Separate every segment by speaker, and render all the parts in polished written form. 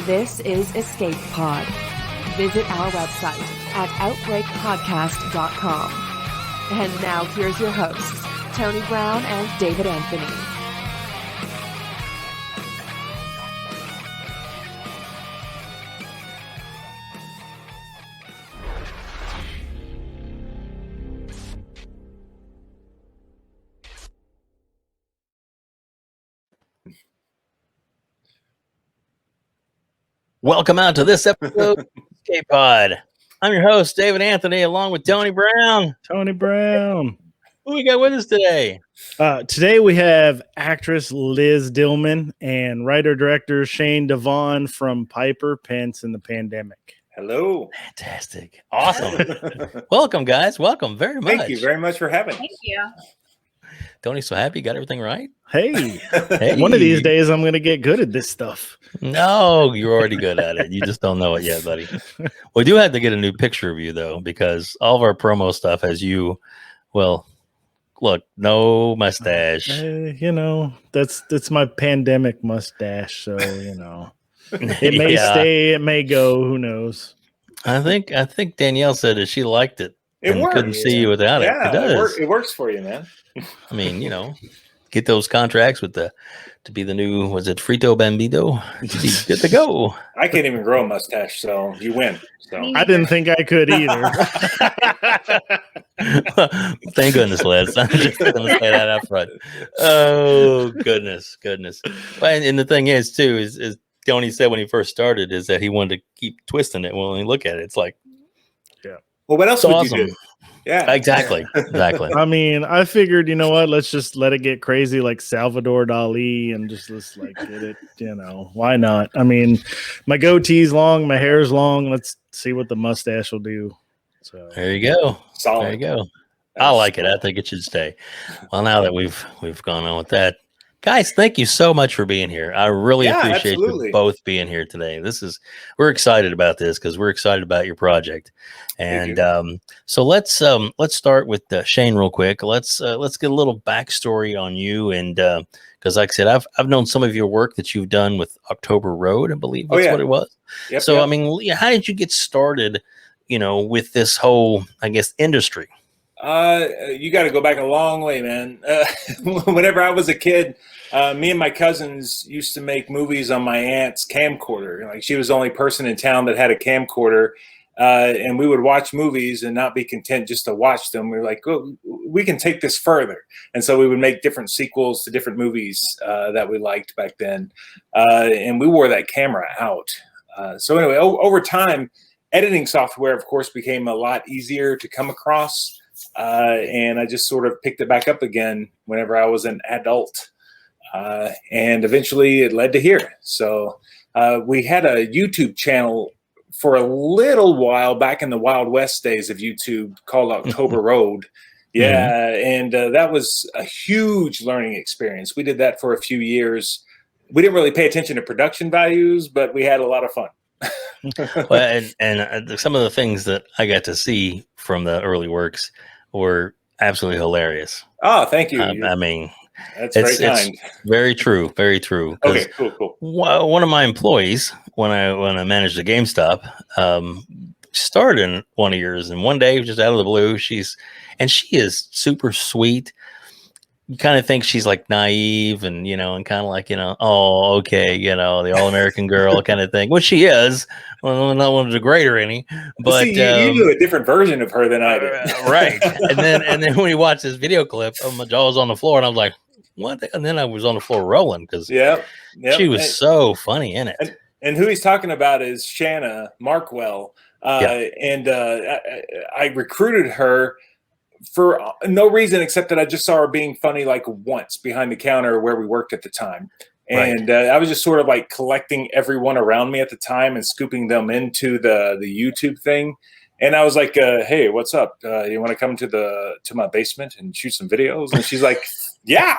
Speaker 1: This is Escape Pod. Visit our website at outbreakpodcast.com. And now here's your hosts, Tony Brown and David Anthony.
Speaker 2: Welcome out to this episode of Escape Pod. I'm your host, David Anthony, along with Tony Brown.
Speaker 3: Tony Brown.
Speaker 2: Who we got with us today?
Speaker 3: Today we have actress Liz Dillman and writer-director Shane Devon from Piper, Pence, and the Pandemic.
Speaker 4: Hello.
Speaker 2: Fantastic. Awesome. Welcome, guys. Welcome very much.
Speaker 4: Thank you very much for having us.
Speaker 5: Thank you.
Speaker 2: Tony's so happy you got everything right.
Speaker 3: Hey,
Speaker 2: Hey.
Speaker 3: one of these days I'm going to get good at this stuff.
Speaker 2: No, you're already good at it. You just don't know it yet, buddy. We do have to get a new picture of you, though, because all of our promo stuff has you, well, look, no mustache.
Speaker 3: That's my pandemic mustache. So, it may stay, it may go. Who knows?
Speaker 2: I think Danielle said that she liked it.
Speaker 4: It
Speaker 2: and
Speaker 4: works.
Speaker 2: couldn't see you without it.
Speaker 4: Yeah,
Speaker 2: It does.
Speaker 4: it works for you, man.
Speaker 2: I mean, get those contracts to be the new, was it Frito Bambino? To be good to go.
Speaker 4: I can't even grow a mustache, so you win. So
Speaker 3: I didn't think I could either.
Speaker 2: Thank goodness, Liz. I'm just going to say that up front. Oh, goodness. And the thing is, too, is Tony said when he first started is that he wanted to keep twisting it. When we look at it, it's like,
Speaker 4: well, what else
Speaker 2: it's
Speaker 4: would
Speaker 2: awesome.
Speaker 4: you do? Yeah,
Speaker 2: Exactly.
Speaker 3: I mean, I figured, let's just let it get crazy like Salvador Dali and just let's get it, why not? I mean, my goatee's long, my hair's long. Let's see what the mustache will do. So
Speaker 2: There you go.
Speaker 4: Solid.
Speaker 2: There you go. I like it. I think it should stay. Well, now that we've gone on with that, guys, thank you so much for being here. I really appreciate
Speaker 4: absolutely.
Speaker 2: you both being here today. We're excited about this because we're excited about your project. And so let's start with Shane real quick. Let's get a little backstory on you, and because like I said, I've known some of your work that you've done with October Road, I believe that's what it was.
Speaker 4: Yep,
Speaker 2: So
Speaker 4: yep.
Speaker 2: I mean, how did you get started? With this whole, I guess, industry.
Speaker 4: You got to go back a long way, man. Whenever I was a kid, me and my cousins used to make movies on my aunt's camcorder. Like, she was the only person in town that had a camcorder, and we would watch movies and not be content just to watch them. We were like, oh, we can take this further. And so we would make different sequels to different movies that we liked back then. And we wore that camera out. So anyway, over time, editing software, of course, became a lot easier to come across. And I just sort of picked it back up again whenever I was an adult. And eventually it led to here. So we had a YouTube channel for a little while back in the Wild West days of YouTube called October Road. Yeah. And that was a huge learning experience. We did that for a few years. We didn't really pay attention to production values, but we had a lot of fun.
Speaker 2: Well, and some of the things that I got to see from the early works were absolutely hilarious.
Speaker 4: Oh, thank you.
Speaker 2: I mean,
Speaker 4: That's very kind.
Speaker 2: It's very true. Very true.
Speaker 4: Okay, cool.
Speaker 2: One of my employees, when I managed the GameStop, started in one of yours, and one day, just out of the blue, she is super sweet. You kind of think she's like naive and, and kind of like, oh, okay, the all-American girl kind of thing, which she is. Well, I'm not one to degrade her any, but
Speaker 4: see, you knew a different version of her than I did.
Speaker 2: Right. And then when you watch this video clip, my jaw was on the floor and I was like, what? And then I was on the floor rolling because she was so funny in it.
Speaker 4: And who he's talking about is Shanna Markwell. And I recruited her for no reason except that I just saw her being funny like once behind the counter where we worked at the time. And I was just sort of like collecting everyone around me at the time and scooping them into the YouTube thing. And I was like, hey, what's up? You want to come to my basement and shoot some videos? And she's like, yeah,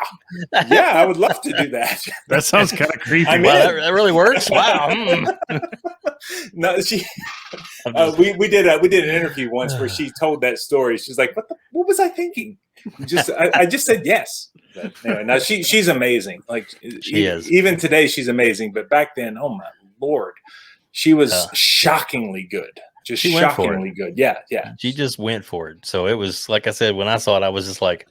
Speaker 4: I would love to do that.
Speaker 3: That sounds kind of creepy.
Speaker 2: Wow, that really works. Wow.
Speaker 4: No, we did an interview once where she told that story. She's like, what was I thinking? I just said yes. But anyway, now she's amazing. Like,
Speaker 2: she is.
Speaker 4: Even today, she's amazing. But back then, oh my Lord, she was
Speaker 2: Uh,
Speaker 4: shockingly good. Just
Speaker 2: She went for it.
Speaker 4: shockingly good. Yeah, yeah.
Speaker 2: She just went for it. So it was, like I said, when I saw it, I was just like,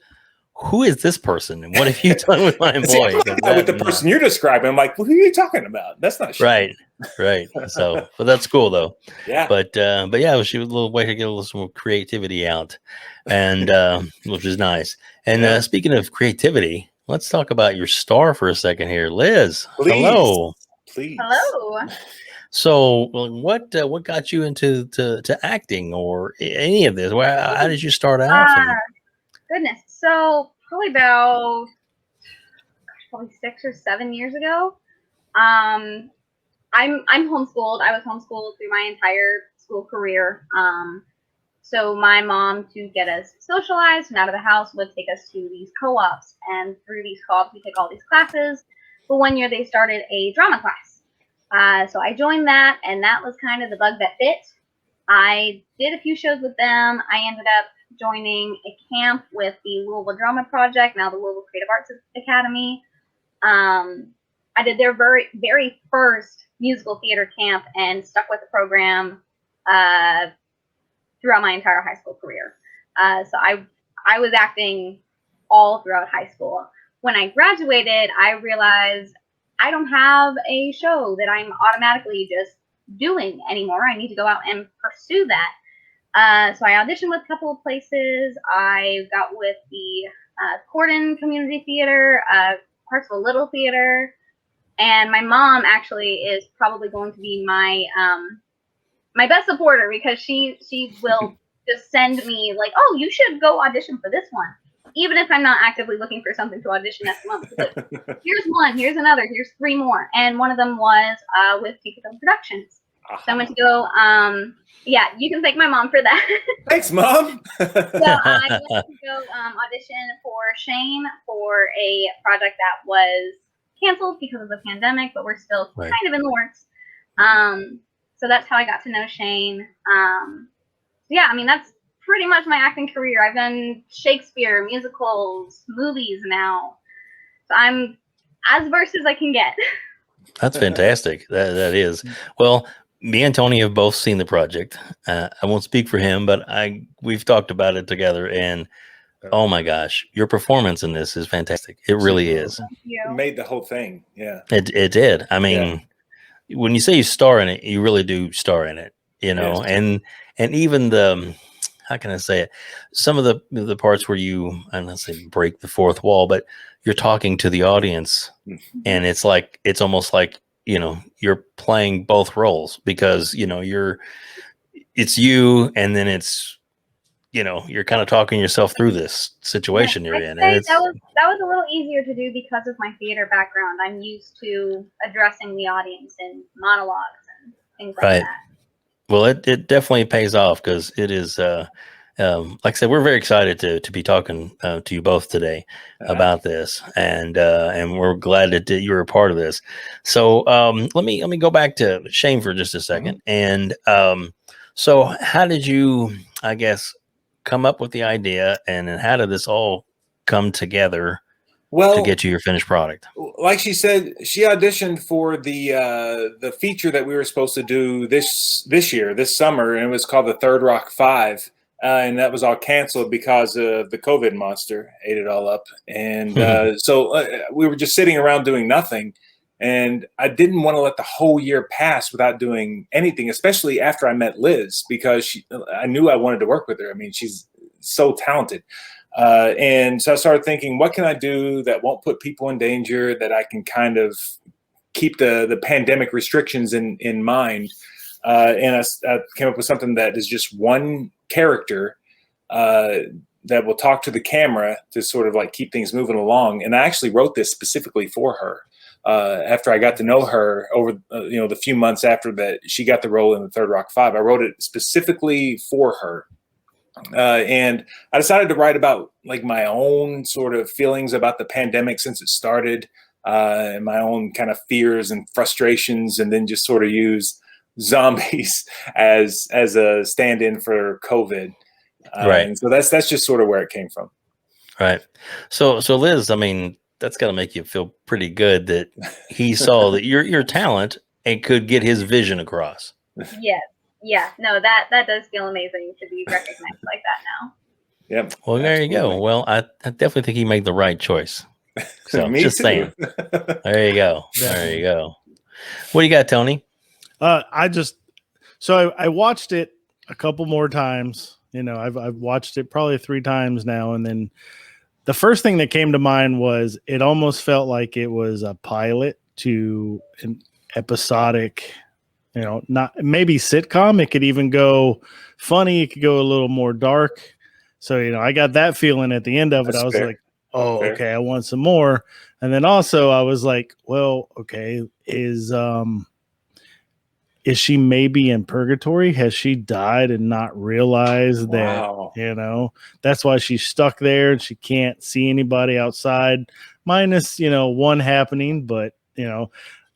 Speaker 2: who is this person? And what have you done with my
Speaker 4: See, I'm
Speaker 2: employee?
Speaker 4: looking at with the person you're describing, I'm like, well, who are you talking about? That's not Shane.
Speaker 2: Right. So, but that's cool though.
Speaker 4: Yeah.
Speaker 2: But yeah, she was a little way to get a little some creativity out, and which is nice. And
Speaker 4: Yeah.
Speaker 2: Speaking of creativity, let's talk about your star for a second here, Liz.
Speaker 4: Please.
Speaker 2: Hello.
Speaker 4: Please.
Speaker 5: Hello.
Speaker 2: So, what got you into to acting or any of this? How did you start out?
Speaker 5: Goodness. So probably about 6 or 7 years ago. I'm homeschooled. I was homeschooled through my entire school career. So my mom, to get us socialized and out of the house, would take us to these co-ops, and through these co-ops we take all these classes. But one year they started a drama class. So I joined that, and that was kind of the bug that bit. I did a few shows with them. I ended up joining a camp with the Louisville Drama Project, now the Louisville Creative Arts Academy. I did their very, very first musical theater camp and stuck with the program throughout my entire high school career. So I was acting all throughout high school. When I graduated, I realized I don't have a show that I'm automatically just doing anymore. I need to go out and pursue that. So I auditioned with a couple of places. I got with the Corden Community Theater, Hartsville Little Theater, and my mom actually is probably going to be my my best supporter, because she will just send me like, oh, you should go audition for this one, even if I'm not actively looking for something to audition next month. Like, here's one, here's another, here's 3 more, and one of them was with Pico Productions. So I'm going to go. Yeah, you can thank my mom for that.
Speaker 4: Thanks, Mom.
Speaker 5: So I went to go audition for Shane for a project that was canceled because of the pandemic, but we're still kind of in the works. So that's how I got to know Shane. Yeah, I mean, that's pretty much my acting career. I've done Shakespeare, musicals, movies now. So I'm as versed as I can get.
Speaker 2: That's fantastic. That is. Well, me and Tony have both seen the project. I won't speak for him, but we've talked about it together, and oh my gosh, your performance in this is fantastic. It really is.
Speaker 5: Thank you.
Speaker 4: It made the whole thing. Yeah.
Speaker 2: It did. I mean, when you say you star in it, you really do star in it, you know,
Speaker 4: Yes.
Speaker 2: and even the, how can I say it? Some of the parts where you, I'm not saying break the fourth wall, but you're talking to the audience, and it's almost like, you know, you're playing both roles, because, you know, it's you, and then it's, you know, you're kind of talking yourself through this situation you're in. And
Speaker 5: that was a little easier to do because of my theater background. I'm used to addressing the audience in monologues and things like that.
Speaker 2: Well, it definitely pays off, because it is, like I said, we're very excited to be talking to you both today about this, and we're glad that you were a part of this. So let me go back to Shane for just a second. And so how did you, I guess, come up with the idea, and then how did this all come together to get you your finished product?
Speaker 4: Like she said, she auditioned for the feature that we were supposed to do this year, this summer, and it was called the Third Rock 5. And that was all canceled because of the COVID monster ate it all up. And so we were just sitting around doing nothing. And I didn't want to let the whole year pass without doing anything, especially after I met Liz, because I knew I wanted to work with her. I mean, she's so talented. And so I started thinking, what can I do that won't put people in danger, that I can kind of keep the pandemic restrictions in mind. And I came up with something that is just one character that will talk to the camera to sort of like keep things moving along. And I actually wrote this specifically for her. After I got to know her over, the few months after that she got the role in the Third Rock 5, I wrote it specifically for her. And I decided to write about like my own sort of feelings about the pandemic since it started, and my own kind of fears and frustrations, and then just sort of use zombies as a stand-in for COVID.
Speaker 2: Right.
Speaker 4: And so that's just sort of where it came from.
Speaker 2: Right. So Liz, I mean, that's got to make you feel pretty good that he saw that your talent and could get his vision across.
Speaker 5: Yes. Yeah. No, that does feel amazing to be recognized like that now.
Speaker 4: Yep.
Speaker 2: Well, there you go. Well, I definitely think he made the right choice. So
Speaker 4: Me
Speaker 2: just
Speaker 4: too.
Speaker 2: saying. There you go. There you go. What do you got, Tony?
Speaker 3: I watched it a couple more times. You know, I've watched it probably 3 times now, and then the first thing that came to mind was it almost felt like it was a pilot to an episodic, you know, not maybe sitcom. It could even go funny. It could go a little more dark. So, you know, I got that feeling at the end of it.
Speaker 4: That's
Speaker 3: I was
Speaker 4: fair.
Speaker 3: like, oh,
Speaker 4: Fair.
Speaker 3: okay, I want some more. And then also I was like, well, okay, is she maybe in purgatory? Has she died and not realized that,
Speaker 4: Wow.
Speaker 3: you know, that's why she's stuck there and she can't see anybody outside, minus, you know, one happening, but, you know,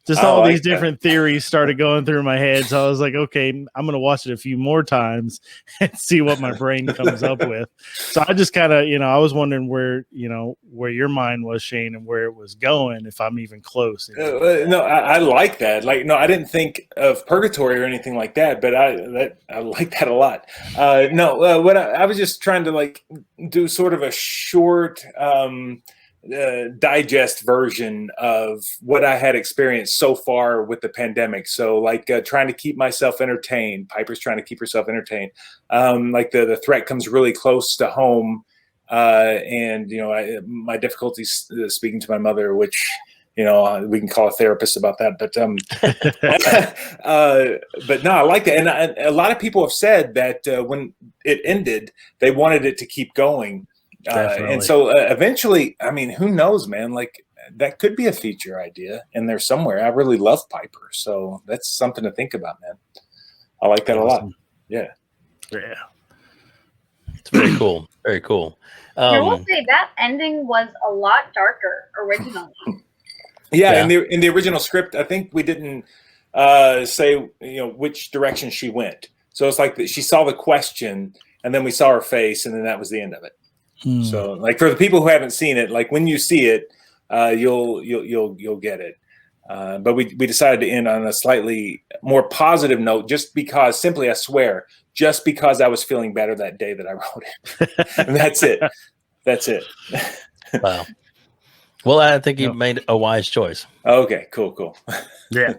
Speaker 3: just
Speaker 4: I
Speaker 3: all
Speaker 4: like
Speaker 3: these
Speaker 4: that.
Speaker 3: different theories started going through my head. So I was like, okay, I'm going to watch it a few more times and see what my brain comes up with. So I just kind of, you know, I was wondering where your mind was, Shane, and where it was going, if I'm even close.
Speaker 4: No, I like that. Like, no, I didn't think of purgatory or anything like that, but I like that a lot. What I was just trying to like do sort of a short digest version of what I had experienced so far with the pandemic. So like trying to keep myself entertained. Piper's trying to keep herself entertained. Like the threat comes really close to home. And, you know, my difficulties speaking to my mother, which, you know, we can call a therapist about that. But but no, I like that. And a lot of people have said that when it ended, they wanted it to keep going. And so eventually, I mean, who knows, man? Like that could be a feature idea in there somewhere. I really love Piper. So that's something to think about, man. I like that a lot. Yeah.
Speaker 3: Yeah.
Speaker 2: It's very cool. Very cool.
Speaker 5: I will say that ending was a lot darker originally.
Speaker 4: Yeah. In the original script, I think we didn't say, you know, which direction she went. So it's like she saw the question and then we saw her face and then that was the end of it. So like for the people who haven't seen it, like when you see it, you'll get it. But we decided to end on a slightly more positive note, just because simply, I swear, just because I was feeling better that day that I wrote it. And that's it. That's it.
Speaker 2: Wow. Well, I think you made a wise choice.
Speaker 4: Okay, cool.
Speaker 3: Yeah.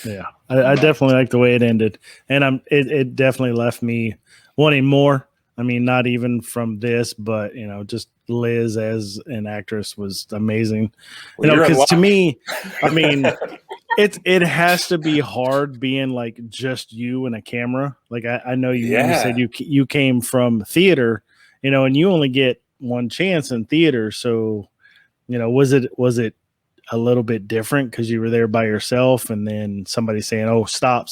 Speaker 3: Yeah. I definitely like the way it ended. And it definitely left me wanting more. I mean, not even from this, but, you know, just Liz as an actress was amazing.
Speaker 4: Well,
Speaker 3: you know, because to me, I mean, it has to be hard being like just you and a camera. Like I know you said you came from theater, you know, and you only get one chance in theater. So, you know, was it a little bit different because you were there by yourself and then somebody saying, oh, stop,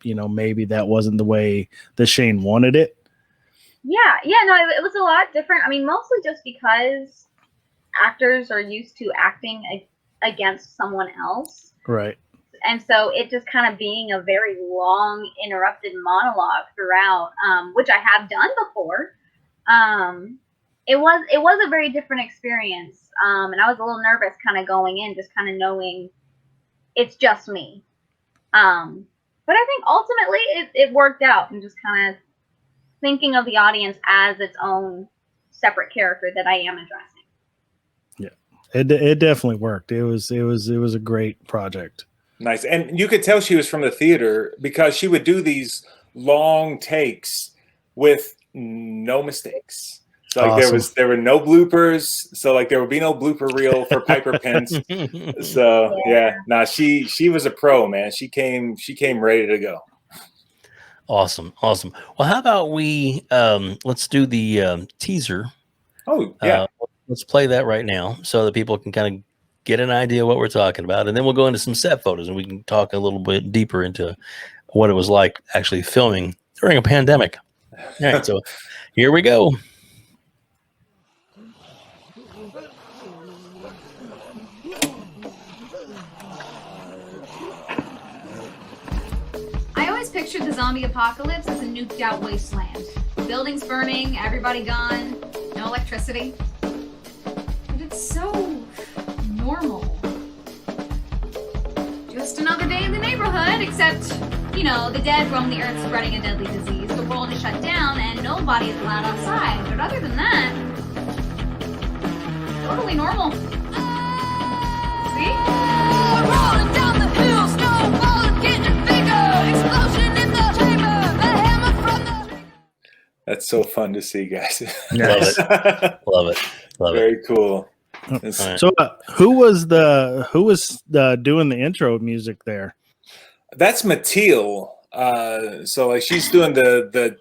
Speaker 3: you know, maybe that wasn't the way that Shane wanted it?
Speaker 5: Yeah, no, it was a lot different. I mean, mostly just because actors are used to acting against someone else. Right. And so it just kind of being a very long, interrupted monologue throughout, which I have done before. It was a very different experience. And I was a little nervous kind of going in, just kind of knowing it's just me. But I think ultimately it worked out, and just kind of thinking of the audience as its own separate character that I am addressing.
Speaker 3: Yeah, it definitely worked. It was a great project.
Speaker 4: Nice. And you could tell she was from the theater because she would do these long takes with no mistakes. So like
Speaker 3: Awesome.
Speaker 4: there were no bloopers. So like there would be no blooper reel for Piper Pence. So she was a pro, man. She came ready to go.
Speaker 2: Awesome. Well, how about we let's do the teaser.
Speaker 4: Oh yeah.
Speaker 2: Let's play that right now so that people can kind of get an idea of what we're talking about, and then we'll go into some set photos and we can talk a little bit deeper into what it was like actually filming during a pandemic. All right, so here we go.
Speaker 6: I always pictured the zombie apocalypse as a nuked out wasteland. Buildings burning, everybody gone, no electricity. But it's so normal. Just another day in the neighborhood. except, the dead roam the earth spreading a deadly disease. The world is shut down and nobody is allowed outside. But other than that, totally normal. See?
Speaker 7: Rolling down the hill, snowballs getting bigger. Explosion in the chamber, the hammer from the...
Speaker 4: That's so fun to see, guys.
Speaker 3: Nice.
Speaker 2: Love it.
Speaker 4: Very cool.
Speaker 2: Right.
Speaker 3: So who was doing the intro music there?
Speaker 4: That's Matil. So like she's doing the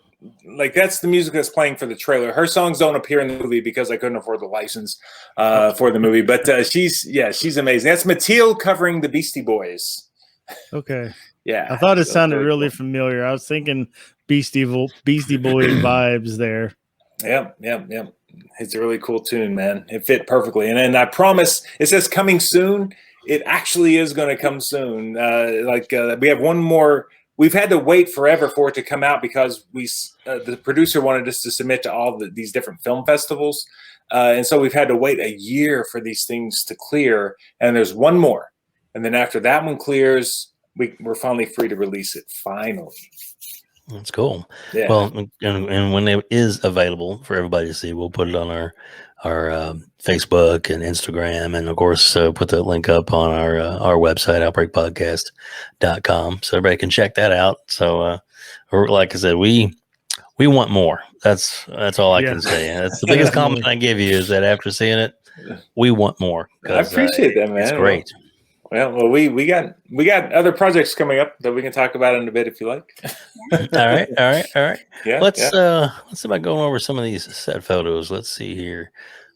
Speaker 4: that's the music that's playing for the trailer. Her songs don't appear in the movie because I couldn't afford the license for the movie. But she's amazing. That's Matil covering the Beastie Boys.
Speaker 3: Okay.
Speaker 4: Yeah.
Speaker 3: I thought it sounded
Speaker 4: very
Speaker 3: really
Speaker 4: cool.
Speaker 3: familiar. I was thinking Beastie Boy vibes there.
Speaker 4: Yep. It's a really cool tune, man. It fit perfectly. And I promise, it says coming soon. It actually is going to come soon. We have one more. We've had to wait forever for it to come out because the producer wanted us to submit to all these different film festivals. And so we've had to wait a year for these things to clear. And there's one more. And then after that one clears, we're finally free to release it. Finally.
Speaker 2: That's cool.
Speaker 4: Yeah.
Speaker 2: Well, and when it is available for everybody to see, we'll put it on our Facebook and Instagram, and of course put the link up on our website, outbreakpodcast.com, so everybody can check that out. So like I said, we want more. That's all I can say. That's the biggest compliment I give you, is that after seeing it, we want more.
Speaker 4: I appreciate that, man.
Speaker 2: It's great.
Speaker 4: Well, we got other projects coming up that we can talk about in a bit if you like.
Speaker 2: All right.
Speaker 4: Yeah.
Speaker 2: Let's see about going over some of these set photos. Let's see here.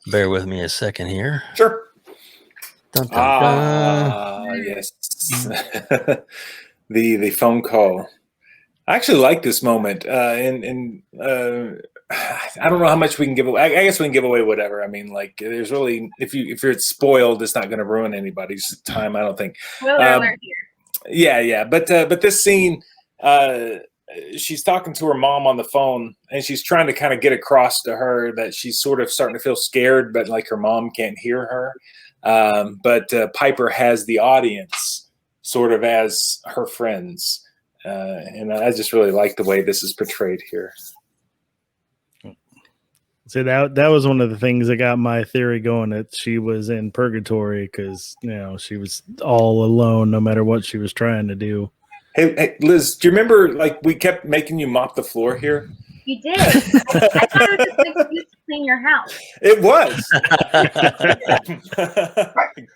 Speaker 2: Bear with me a second here.
Speaker 4: Sure.
Speaker 2: Dun, dun, dun.
Speaker 4: Yes. the phone call. I actually like this moment. I don't know how much we can give away. I guess we can give away whatever. I mean, like, there's really, if you're spoiled, it's not going to ruin anybody's time, I don't think.
Speaker 5: Spoiler alert here.
Speaker 4: Yeah. But this scene, she's talking to her mom on the phone, and she's trying to kind of get across to her that she's sort of starting to feel scared, but like her mom can't hear her. But Piper has the audience sort of as her friends. And I just really like the way this is portrayed here.
Speaker 3: So that was one of the things that got my theory going, that she was in purgatory because she was all alone no matter what she was trying to do.
Speaker 4: Hey, Liz, do you remember like we kept making you mop the floor here?
Speaker 5: You did. I thought it was just an excuse to clean your house.
Speaker 4: It was.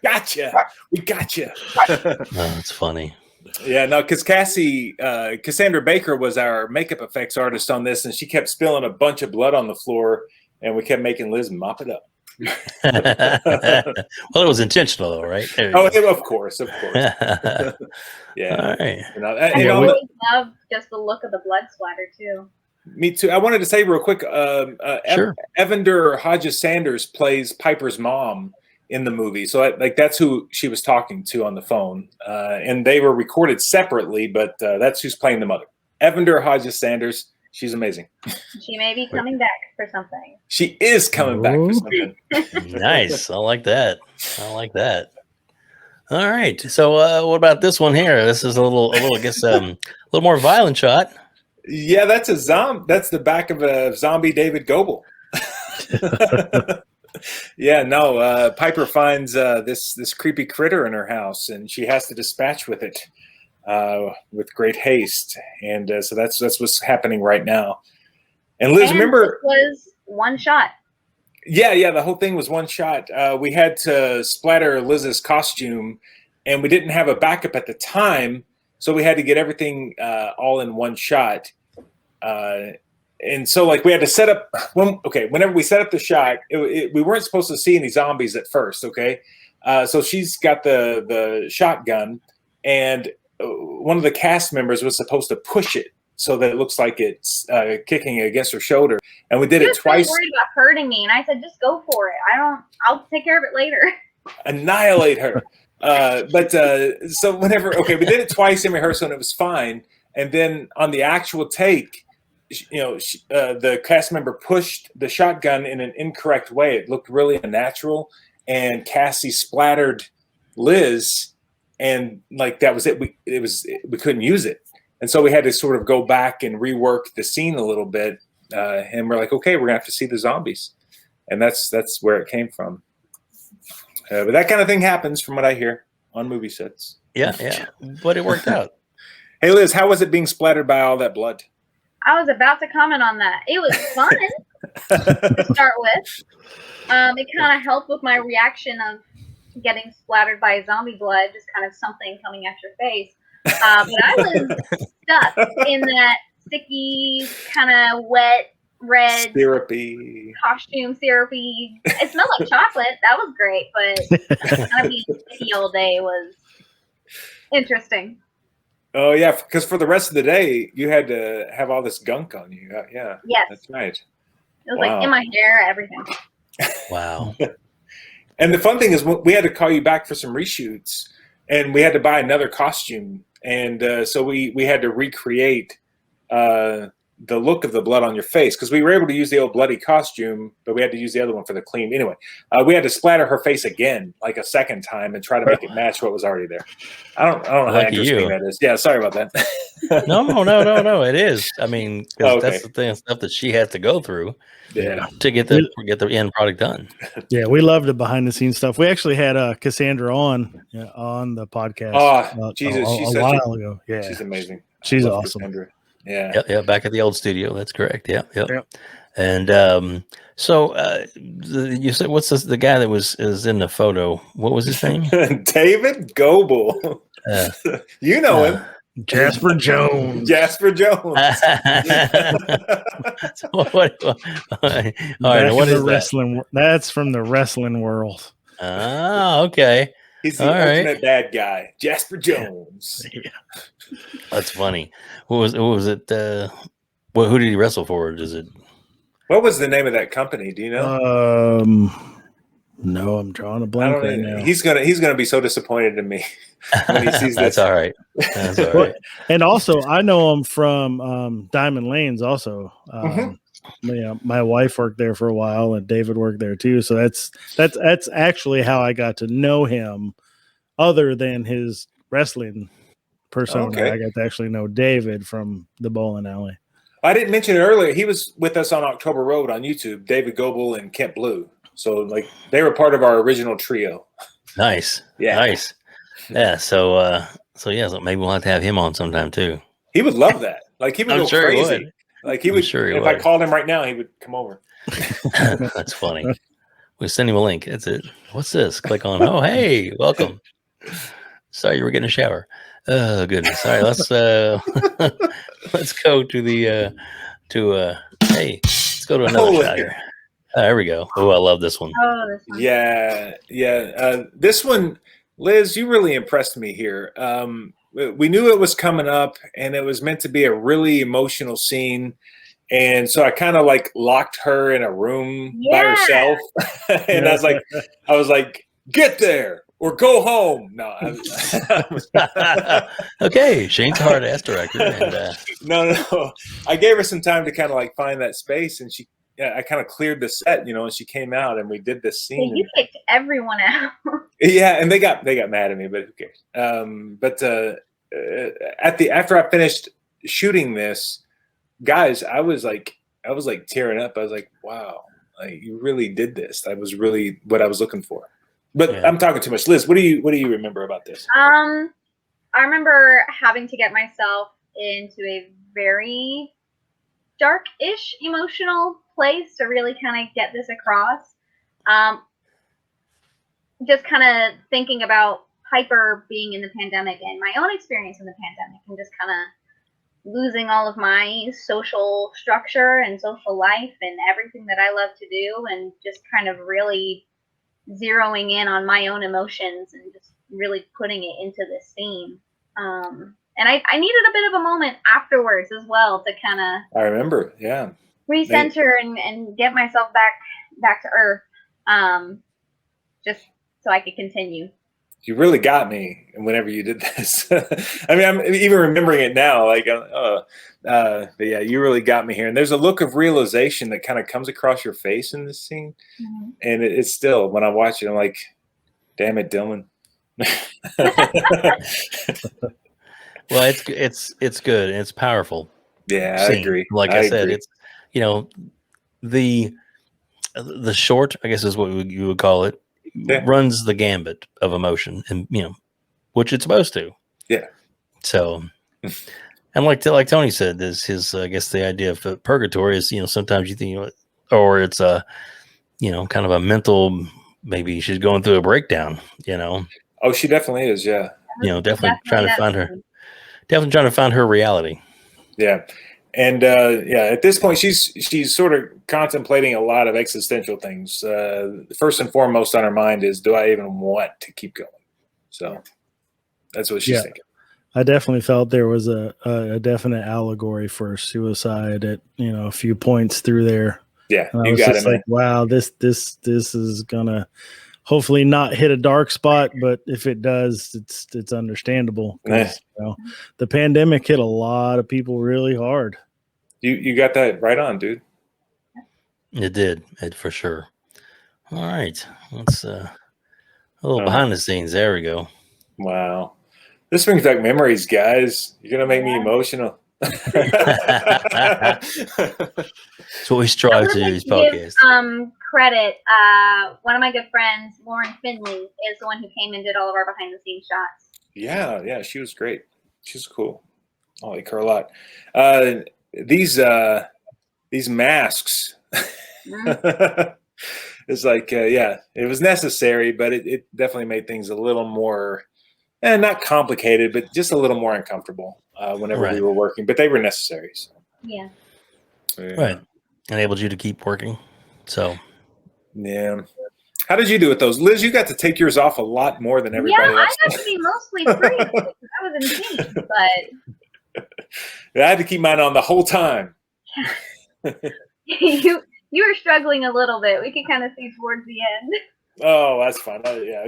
Speaker 4: Gotcha. We gotcha.
Speaker 2: Oh, that's funny.
Speaker 4: Yeah, no, because Cassandra Baker was our makeup effects artist on this, and she kept spilling a bunch of blood on the floor, and we kept making Liz mop it up.
Speaker 2: Well, it was intentional, though, right?
Speaker 4: Of course. Yeah.
Speaker 2: All right.
Speaker 5: I really love just the look of the blood splatter too.
Speaker 4: Me too. I wanted to say real quick,
Speaker 2: Sure.
Speaker 4: Evander Hodges Sanders plays Piper's mom in the movie. So that's who she was talking to on the phone. And they were recorded separately, but that's who's playing the mother. Evander Hodges Sanders. She's amazing.
Speaker 5: She may be coming back for something.
Speaker 4: She is coming back for something.
Speaker 2: Nice. I like that. All right. So what about this one here? This is a little, I guess, a little more violent shot.
Speaker 4: Yeah, that's a zombie. That's the back of a zombie David Goebel. Yeah, no. Piper finds this creepy critter in her house, and she has to dispatch with it with great haste. And so that's what's happening right now. And Liz, remember,
Speaker 5: it was one shot.
Speaker 4: Yeah. The whole thing was one shot. We had to splatter Liz's costume, and we didn't have a backup at the time, so we had to get everything all in one shot. And so, like, we had to set up. Whenever we set up the shot, we weren't supposed to see any zombies at first. Okay, so she's got the shotgun, and one of the cast members was supposed to push it so that it looks like it's kicking against her shoder. And we did it twice.
Speaker 5: So worried about hurting me, and I said, "Just go for it. I'll take care of it later."
Speaker 4: Annihilate her. So whenever, we did it twice in rehearsal, and it was fine. And then on the actual take, the cast member pushed the shotgun in an incorrect way. It looked really unnatural, and Cassie splattered Liz, and like that was it. We couldn't use it, and so we had to sort of go back and rework the scene a little bit. And we're like, okay, we're gonna have to see the zombies, and that's where it came from. But that kind of thing happens, from what I hear, on movie sets.
Speaker 2: Yeah, but it worked out.
Speaker 4: Hey, Liz, how was it being splattered by all that blood?
Speaker 5: I was about to comment on that. It was fun to start with. It kind of helped with my reaction of getting splattered by zombie blood, just kind of something coming at your face. But I was stuck in that sticky, kind of wet, red,
Speaker 4: Syrupy
Speaker 5: costume, syrupy. It smelled like chocolate. That was great, but kind of being sticky all day was interesting.
Speaker 4: Oh yeah, because for the rest of the day you had to have all this gunk on you. Yeah,
Speaker 5: Yes,
Speaker 4: that's right.
Speaker 5: it was like in my hair, everything.
Speaker 2: Wow.
Speaker 4: And the fun thing is, we had to call you back for some reshoots, and we had to buy another costume, and so we had to recreate the look of the blood on your face, because we were able to use the old bloody costume, but we had to use the other one for the clean. Anyway, we had to splatter her face again, like a second time, and try to make it match what was already there. I don't know how interesting that is. Yeah, sorry about that.
Speaker 2: No. It is. I mean, 'cause
Speaker 3: Okay.
Speaker 2: that's the thing, stuff that she has to go through.
Speaker 4: Yeah.
Speaker 2: To get the end product done.
Speaker 3: Yeah, we loved the behind the scenes stuff. We actually had Cassandra on the podcast.
Speaker 4: Oh, Jesus,
Speaker 3: a while ago. Yeah,
Speaker 4: she's amazing.
Speaker 3: She's
Speaker 4: I love
Speaker 3: awesome.
Speaker 4: Cassandra. Yeah.
Speaker 2: Yeah, back at the old studio. That's correct. Yep. And so you said, what's this, the guy that is in the photo? What was his name?
Speaker 4: David Goebel. You know him.
Speaker 3: Jasper Jones.
Speaker 4: Jasper Jones.
Speaker 2: So what is that?
Speaker 3: Wrestling. That's from the wrestling world.
Speaker 2: Ah, okay.
Speaker 4: He's the ultimate bad guy, Jasper Jones.
Speaker 3: Yeah.
Speaker 2: That's funny. What was it? Who did he wrestle for?
Speaker 4: What was the name of that company? Do you know?
Speaker 3: No, I'm drawing a blank right now.
Speaker 4: He's gonna be so disappointed in me when he sees this.
Speaker 2: That's all right. That's all right.
Speaker 3: And also, I know him from Diamond Lanes. Also, yeah, my wife worked there for a while, and David worked there too. So that's actually how I got to know him, other than his wrestling persona.
Speaker 4: Okay.
Speaker 3: I got to actually know David from the bowling alley.
Speaker 4: I didn't mention it earlier. He was with us on October Road on YouTube. David Goebel and Kent Blue. So like they were part of our original trio.
Speaker 2: Nice.
Speaker 4: Yeah.
Speaker 2: Nice. Yeah. So maybe we'll have to have him on sometime too.
Speaker 4: He would love that. Like he would go
Speaker 2: sure
Speaker 4: crazy.
Speaker 2: He would.
Speaker 4: Like he would. If I called him right now, he would come over.
Speaker 2: That's funny. We send him a link. That's it. What's this? Click on. Oh, hey, welcome. Sorry, you were getting a shower. Oh goodness. All right, let's go to the hey, let's go to another shot here. There we go. Oh, I love this one.
Speaker 5: Oh, this one.
Speaker 4: Yeah. This one, Liz, you really impressed me here. We knew it was coming up, and it was meant to be a really emotional scene. And so I kind of like locked her in a room by herself. And I was like, get there or go home. No.
Speaker 2: Okay. Shane's a hard ass director. And,
Speaker 4: No. I gave her some time to kind of like find that space, and I kind of cleared the set, and she came out and we did this scene.
Speaker 5: Yeah, you kicked everyone out.
Speaker 4: Yeah, and they got mad at me, but who cares? After I finished shooting this, guys, I was like tearing up. I was like, wow, like you really did this. That was really what I was looking for. But yeah. I'm talking too much. Liz, what do you remember about this?
Speaker 5: I remember having to get myself into a very dark-ish emotional place to really kind of get this across. Just kind of thinking about Piper being in the pandemic and my own experience in the pandemic, and just kind of losing all of my social structure and social life and everything that I love to do, and just kind of really zeroing in on my own emotions and just really putting it into this scene. And I needed a bit of a moment afterwards as well to kind of
Speaker 4: I remember, yeah,
Speaker 5: recenter and get myself back to earth, just so I could continue.
Speaker 4: You really got me whenever you did this. I mean, I'm even remembering it now. Like, but yeah, you really got me here. And there's a look of realization that kind of comes across your face in this scene. Mm-hmm. And it's still, when I watch it, I'm like, damn it, Dillman.
Speaker 2: Well, it's good and it's powerful.
Speaker 4: Yeah, I
Speaker 2: Scene.
Speaker 4: agree.
Speaker 2: Like I said,
Speaker 4: agree.
Speaker 2: it's the short, I guess is what you would call it,
Speaker 4: Yeah.
Speaker 2: runs the gambit of emotion, and which it's supposed to.
Speaker 4: Yeah.
Speaker 2: So, and like Tony said, this his I guess the idea of purgatory is sometimes you think or it's a kind of a mental, maybe she's going through a breakdown.
Speaker 4: Oh, she definitely is. Yeah.
Speaker 2: Definitely trying to find her. Definitely trying to find her reality.
Speaker 4: Yeah. And at this point, she's sort of contemplating a lot of existential things. First and foremost on her mind is, do I even want to keep going? So that's what she's thinking.
Speaker 3: I definitely felt there was a definite allegory for suicide at a few points through there.
Speaker 4: Yeah,
Speaker 3: and I was just like, wow, this is gonna hopefully not hit a dark spot, but if it does, it's understandable. The pandemic hit a lot of people really hard.
Speaker 4: You got that right on, dude.
Speaker 2: It did, for sure. All right, let's a little behind the scenes. There we go.
Speaker 4: Wow, this brings back memories, guys. You're gonna make me emotional.
Speaker 2: That's what we strive to do these podcasts.
Speaker 5: Credit. One of my good friends, Lauren Finley, is the one who came and did all of our behind the scenes shots.
Speaker 4: Yeah, she was great. She's cool. I like her a lot. These masks. It's like, it was necessary, but it definitely made things a little more, not complicated, but just a little more uncomfortable whenever we were working. But they were necessary. So.
Speaker 5: Yeah.
Speaker 2: Right. Enabled you to keep working. So.
Speaker 4: Yeah. How did you do with those? Liz, you got to take yours off a lot more than everybody else.
Speaker 5: I got to be mostly free. That was insane, but
Speaker 4: I had to keep mine on the whole time.
Speaker 5: You were struggling a little bit. We could kind of see towards the end.
Speaker 4: Oh, that's fun.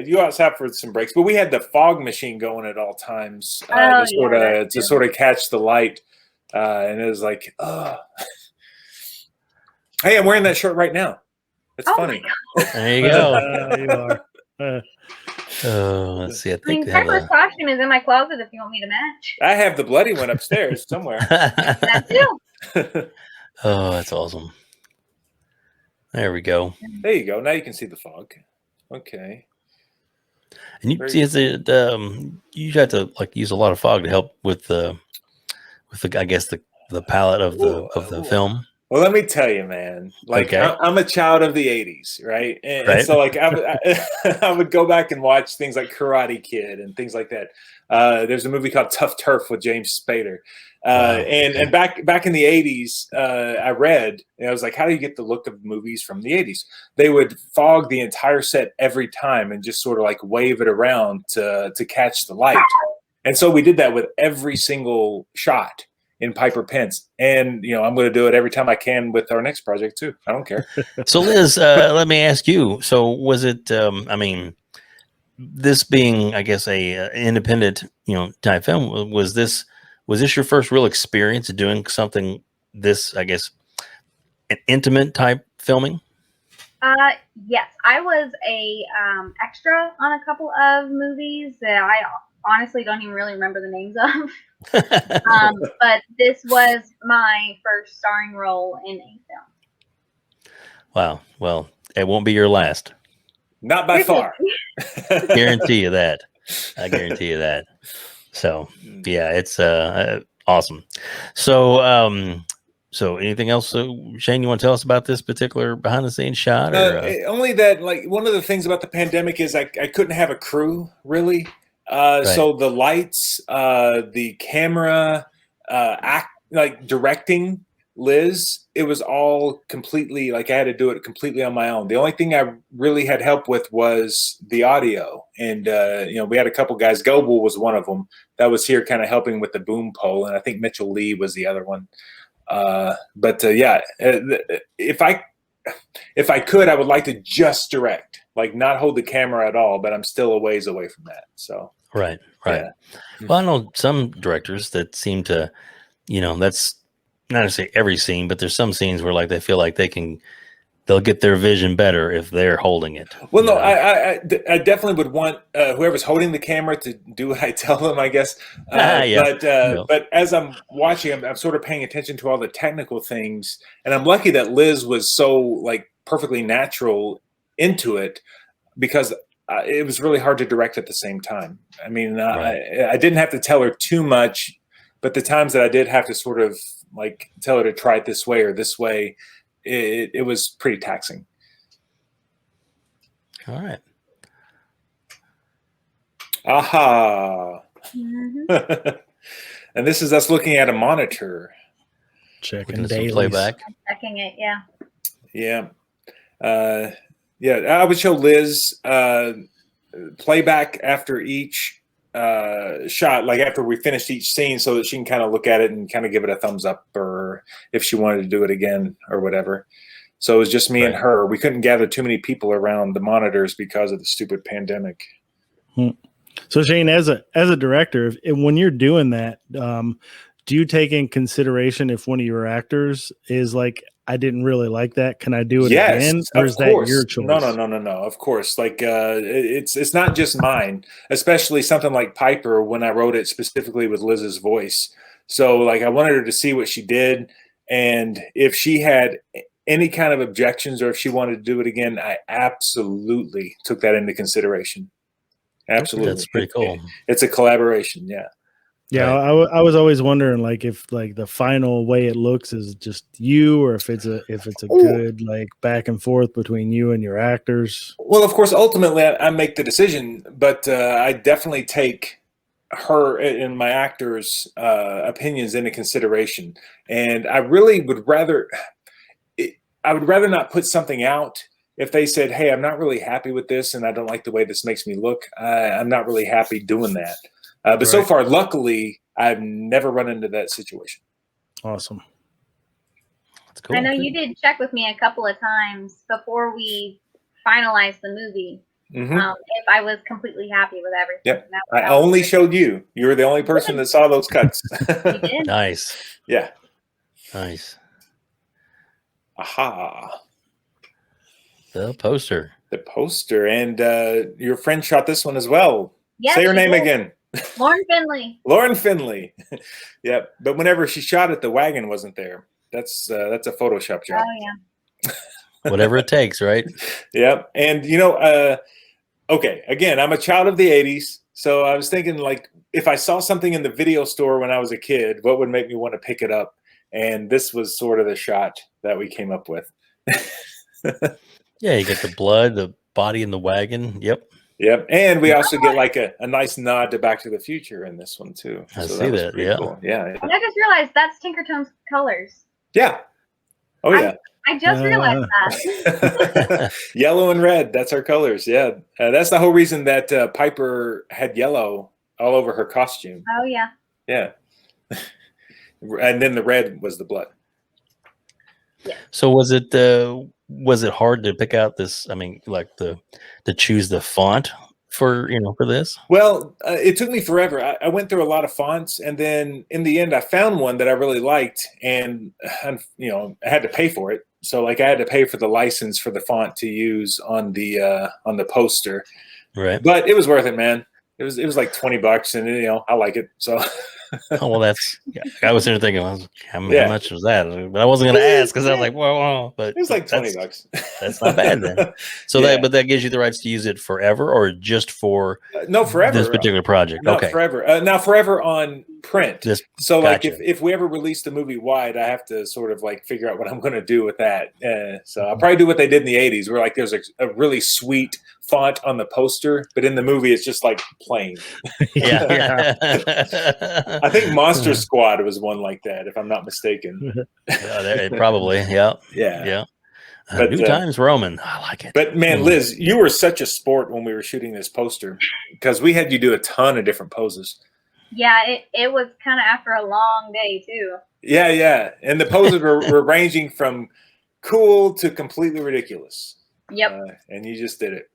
Speaker 4: You outside for some breaks, but we had the fog machine going at all times to sort of catch the light, and it was like, hey, I'm wearing that shirt right now. It's funny.
Speaker 2: There you go.
Speaker 3: You are.
Speaker 2: Let's see. I think
Speaker 5: Pepper's costume is in my closet if you want me to match.
Speaker 4: I have the bloody one upstairs somewhere.
Speaker 5: That too.
Speaker 2: Oh, that's awesome. There we go.
Speaker 4: There you go. Now you can see the fog. Okay.
Speaker 2: And you see, you have to use a lot of fog to help with the I guess the palette of the film.
Speaker 4: Well, let me tell you, man. I'm a child of the '80s, right? And so, I would go back and watch things like Karate Kid and things like that. There's a movie called Tough Turf with James Spader, and back in the '80s, I read and I was like, how do you get the look of movies from the '80s? They would fog the entire set every time and just sort of wave it around to catch the light. And so we did that with every single shot in Piper Pence, and I'm going to do it every time I can with our next project too. I don't care.
Speaker 2: So Liz, let me ask you. So was it? This being, I guess, a independent, type film, was this your first real experience doing something this, I guess, an intimate type filming?
Speaker 5: Yes, I was a extra on a couple of movies that I honestly don't even really remember the names of. But this was my first starring role in a film.
Speaker 2: Wow. Well, it won't be your last.
Speaker 4: Not by far.
Speaker 2: Guarantee you that. I guarantee you that. So, yeah, it's awesome. So, so anything else, Shane, you want to tell us about this particular behind the scenes shot?
Speaker 4: Only that, one of the things about the pandemic is I couldn't have a crew, really. So the lights, the camera, directing Liz, it was all completely I had to do it completely on my own. The only thing I really had help with was the audio, and we had a couple guys. Goebel was one of them that was here, kind of helping with the boom pole, and I think Mitchell Lee was the other one. If I could, I would like to just direct, not hold the camera at all, but I'm still a ways away from that. So
Speaker 2: right.
Speaker 4: Yeah.
Speaker 2: Well, I know some directors that seem to, that's not to say every scene, but there's some scenes where they feel like they can they'll get their vision better if they're holding it.
Speaker 4: Well, no,
Speaker 2: you know?
Speaker 4: I definitely would want whoever's holding the camera to do what I tell them, I guess.
Speaker 2: Yeah.
Speaker 4: But as I'm watching, I'm sort of paying attention to all the technical things, and I'm lucky that Liz was so like perfectly natural into it, because it was really hard to direct at the same time. I mean,
Speaker 2: Right.
Speaker 4: I didn't have to tell her too much, but the times that I did have to sort of like tell her to try it this way or this way, it was pretty taxing.
Speaker 2: All right.
Speaker 4: Aha.
Speaker 5: Mhm.
Speaker 4: And this is us looking at a monitor.
Speaker 3: Checking
Speaker 2: Looking at some
Speaker 3: dailies.
Speaker 2: playback.
Speaker 5: Checking it, yeah.
Speaker 4: Yeah. Yeah, I would show Liz playback after each shot, like after we finished each scene, so that she can kind of look at it and kind of give it a thumbs up, or if she wanted to do it again or whatever. So it was just me and
Speaker 2: Right.
Speaker 4: her. We couldn't gather too many people around the monitors because of the stupid pandemic.
Speaker 3: So Shane, as a director, when you're doing that, do you take in consideration if one of your actors is like, I didn't really like that, can I do it again? Or is that your choice?
Speaker 4: No. Of course. Like it's not just mine, especially something like Piper when I wrote it specifically with Liz's voice. So like I wanted her to see what she did, and if she had any kind of objections or if she wanted to do it again, I absolutely took that into consideration. Absolutely.
Speaker 2: That's pretty cool.
Speaker 4: It's a collaboration. Yeah.
Speaker 3: Yeah,
Speaker 2: Right.
Speaker 3: I was always wondering like if like the final way it looks is just you, or if it's a good like back and forth between you and your actors.
Speaker 4: Well, of course, ultimately I make the decision, but I definitely take her and my actors' opinions into consideration. And I really would rather, I would rather not put something out if they said, "Hey, I'm not really happy with this, and I don't like the way this makes me look." I'm not really happy doing that. But so
Speaker 3: Right.
Speaker 4: far, luckily, I've never run into that situation.
Speaker 3: Awesome.
Speaker 2: That's cool.
Speaker 5: I know you did check with me a couple of times before we finalized the movie.
Speaker 4: Mhm.
Speaker 5: If I was completely happy with everything.
Speaker 4: Yep.
Speaker 5: That
Speaker 4: I
Speaker 5: was
Speaker 4: only
Speaker 5: good.
Speaker 4: showed you. You were the only person that saw those cuts.
Speaker 5: You did.
Speaker 2: Nice.
Speaker 4: Yeah.
Speaker 2: Nice.
Speaker 4: Aha.
Speaker 2: The poster.
Speaker 4: The poster. And your friend shot this one as well.
Speaker 5: Yes,
Speaker 4: Say her
Speaker 5: she
Speaker 4: name
Speaker 5: did.
Speaker 4: again.
Speaker 5: Lauren Finley.
Speaker 4: Lauren Finley. Yep. But whenever she shot it, the wagon wasn't there. That's a Photoshop job.
Speaker 5: Oh yeah.
Speaker 2: Whatever it takes, right?
Speaker 4: Yep. And okay, again, I'm a child of the 80s. So I was thinking, like, if I saw something in the video store when I was a kid, what would make me want to pick it up? And this was sort of the shot that we came up with.
Speaker 2: Yeah, you get the blood, the body in the wagon. Yep.
Speaker 4: Yep. And we also get like a nice nod to Back to the Future in this one too.
Speaker 2: I
Speaker 4: So
Speaker 2: see
Speaker 4: was
Speaker 2: that,
Speaker 4: pretty
Speaker 2: yeah.
Speaker 4: cool. Yeah.
Speaker 5: And I just realized that's Tinkertoon's colors.
Speaker 4: Yeah. Oh yeah.
Speaker 5: I just realized that.
Speaker 4: Yellow and red. That's our colors. Yeah. That's the whole reason that Piper had yellow all over her costume.
Speaker 5: Oh yeah.
Speaker 4: Yeah. And then the red was the blood.
Speaker 2: So was it hard to pick out this? I mean, like to choose the font for this?
Speaker 4: Well, it took me forever. I went through a lot of fonts, and then in the end, I found one that I really liked, and I had to pay for it. So, like, I had to pay for the license for the font to use on the poster.
Speaker 2: Right.
Speaker 4: But it was worth it, man. It was like $20, and I like it. So.
Speaker 2: Oh well, that's. Yeah, I was there thinking, how
Speaker 4: Yeah.
Speaker 2: much was that? But I wasn't going to ask because I was like, whoa. But
Speaker 4: It was like
Speaker 2: that's-
Speaker 4: $20.
Speaker 2: That's not bad then. So
Speaker 4: Yeah.
Speaker 2: but that gives you the rights to use it forever, or just for
Speaker 4: No, forever.
Speaker 2: this particular project.
Speaker 4: No,
Speaker 2: Okay.
Speaker 4: forever. Now, forever on print. So, like,
Speaker 2: gotcha.
Speaker 4: if we ever release the movie wide, I have to sort of like figure out what I'm going to do with that. So I'll probably do what they did in the 80s, where like there's a really sweet font on the poster, but in the movie it's just like plain.
Speaker 2: Yeah.
Speaker 4: I think Monster Squad was one like that, if I'm not mistaken.
Speaker 2: Probably. Yeah.
Speaker 4: Yeah.
Speaker 2: Yeah.
Speaker 4: But,
Speaker 2: New Times Roman. I like it.
Speaker 4: But man, Liz, you were such a sport when we were shooting this poster, because we had you do a ton of different poses.
Speaker 5: Yeah, it was kind of after a long day too.
Speaker 4: Yeah. And the poses were ranging from cool to completely ridiculous.
Speaker 5: Yep.
Speaker 4: And you just did it.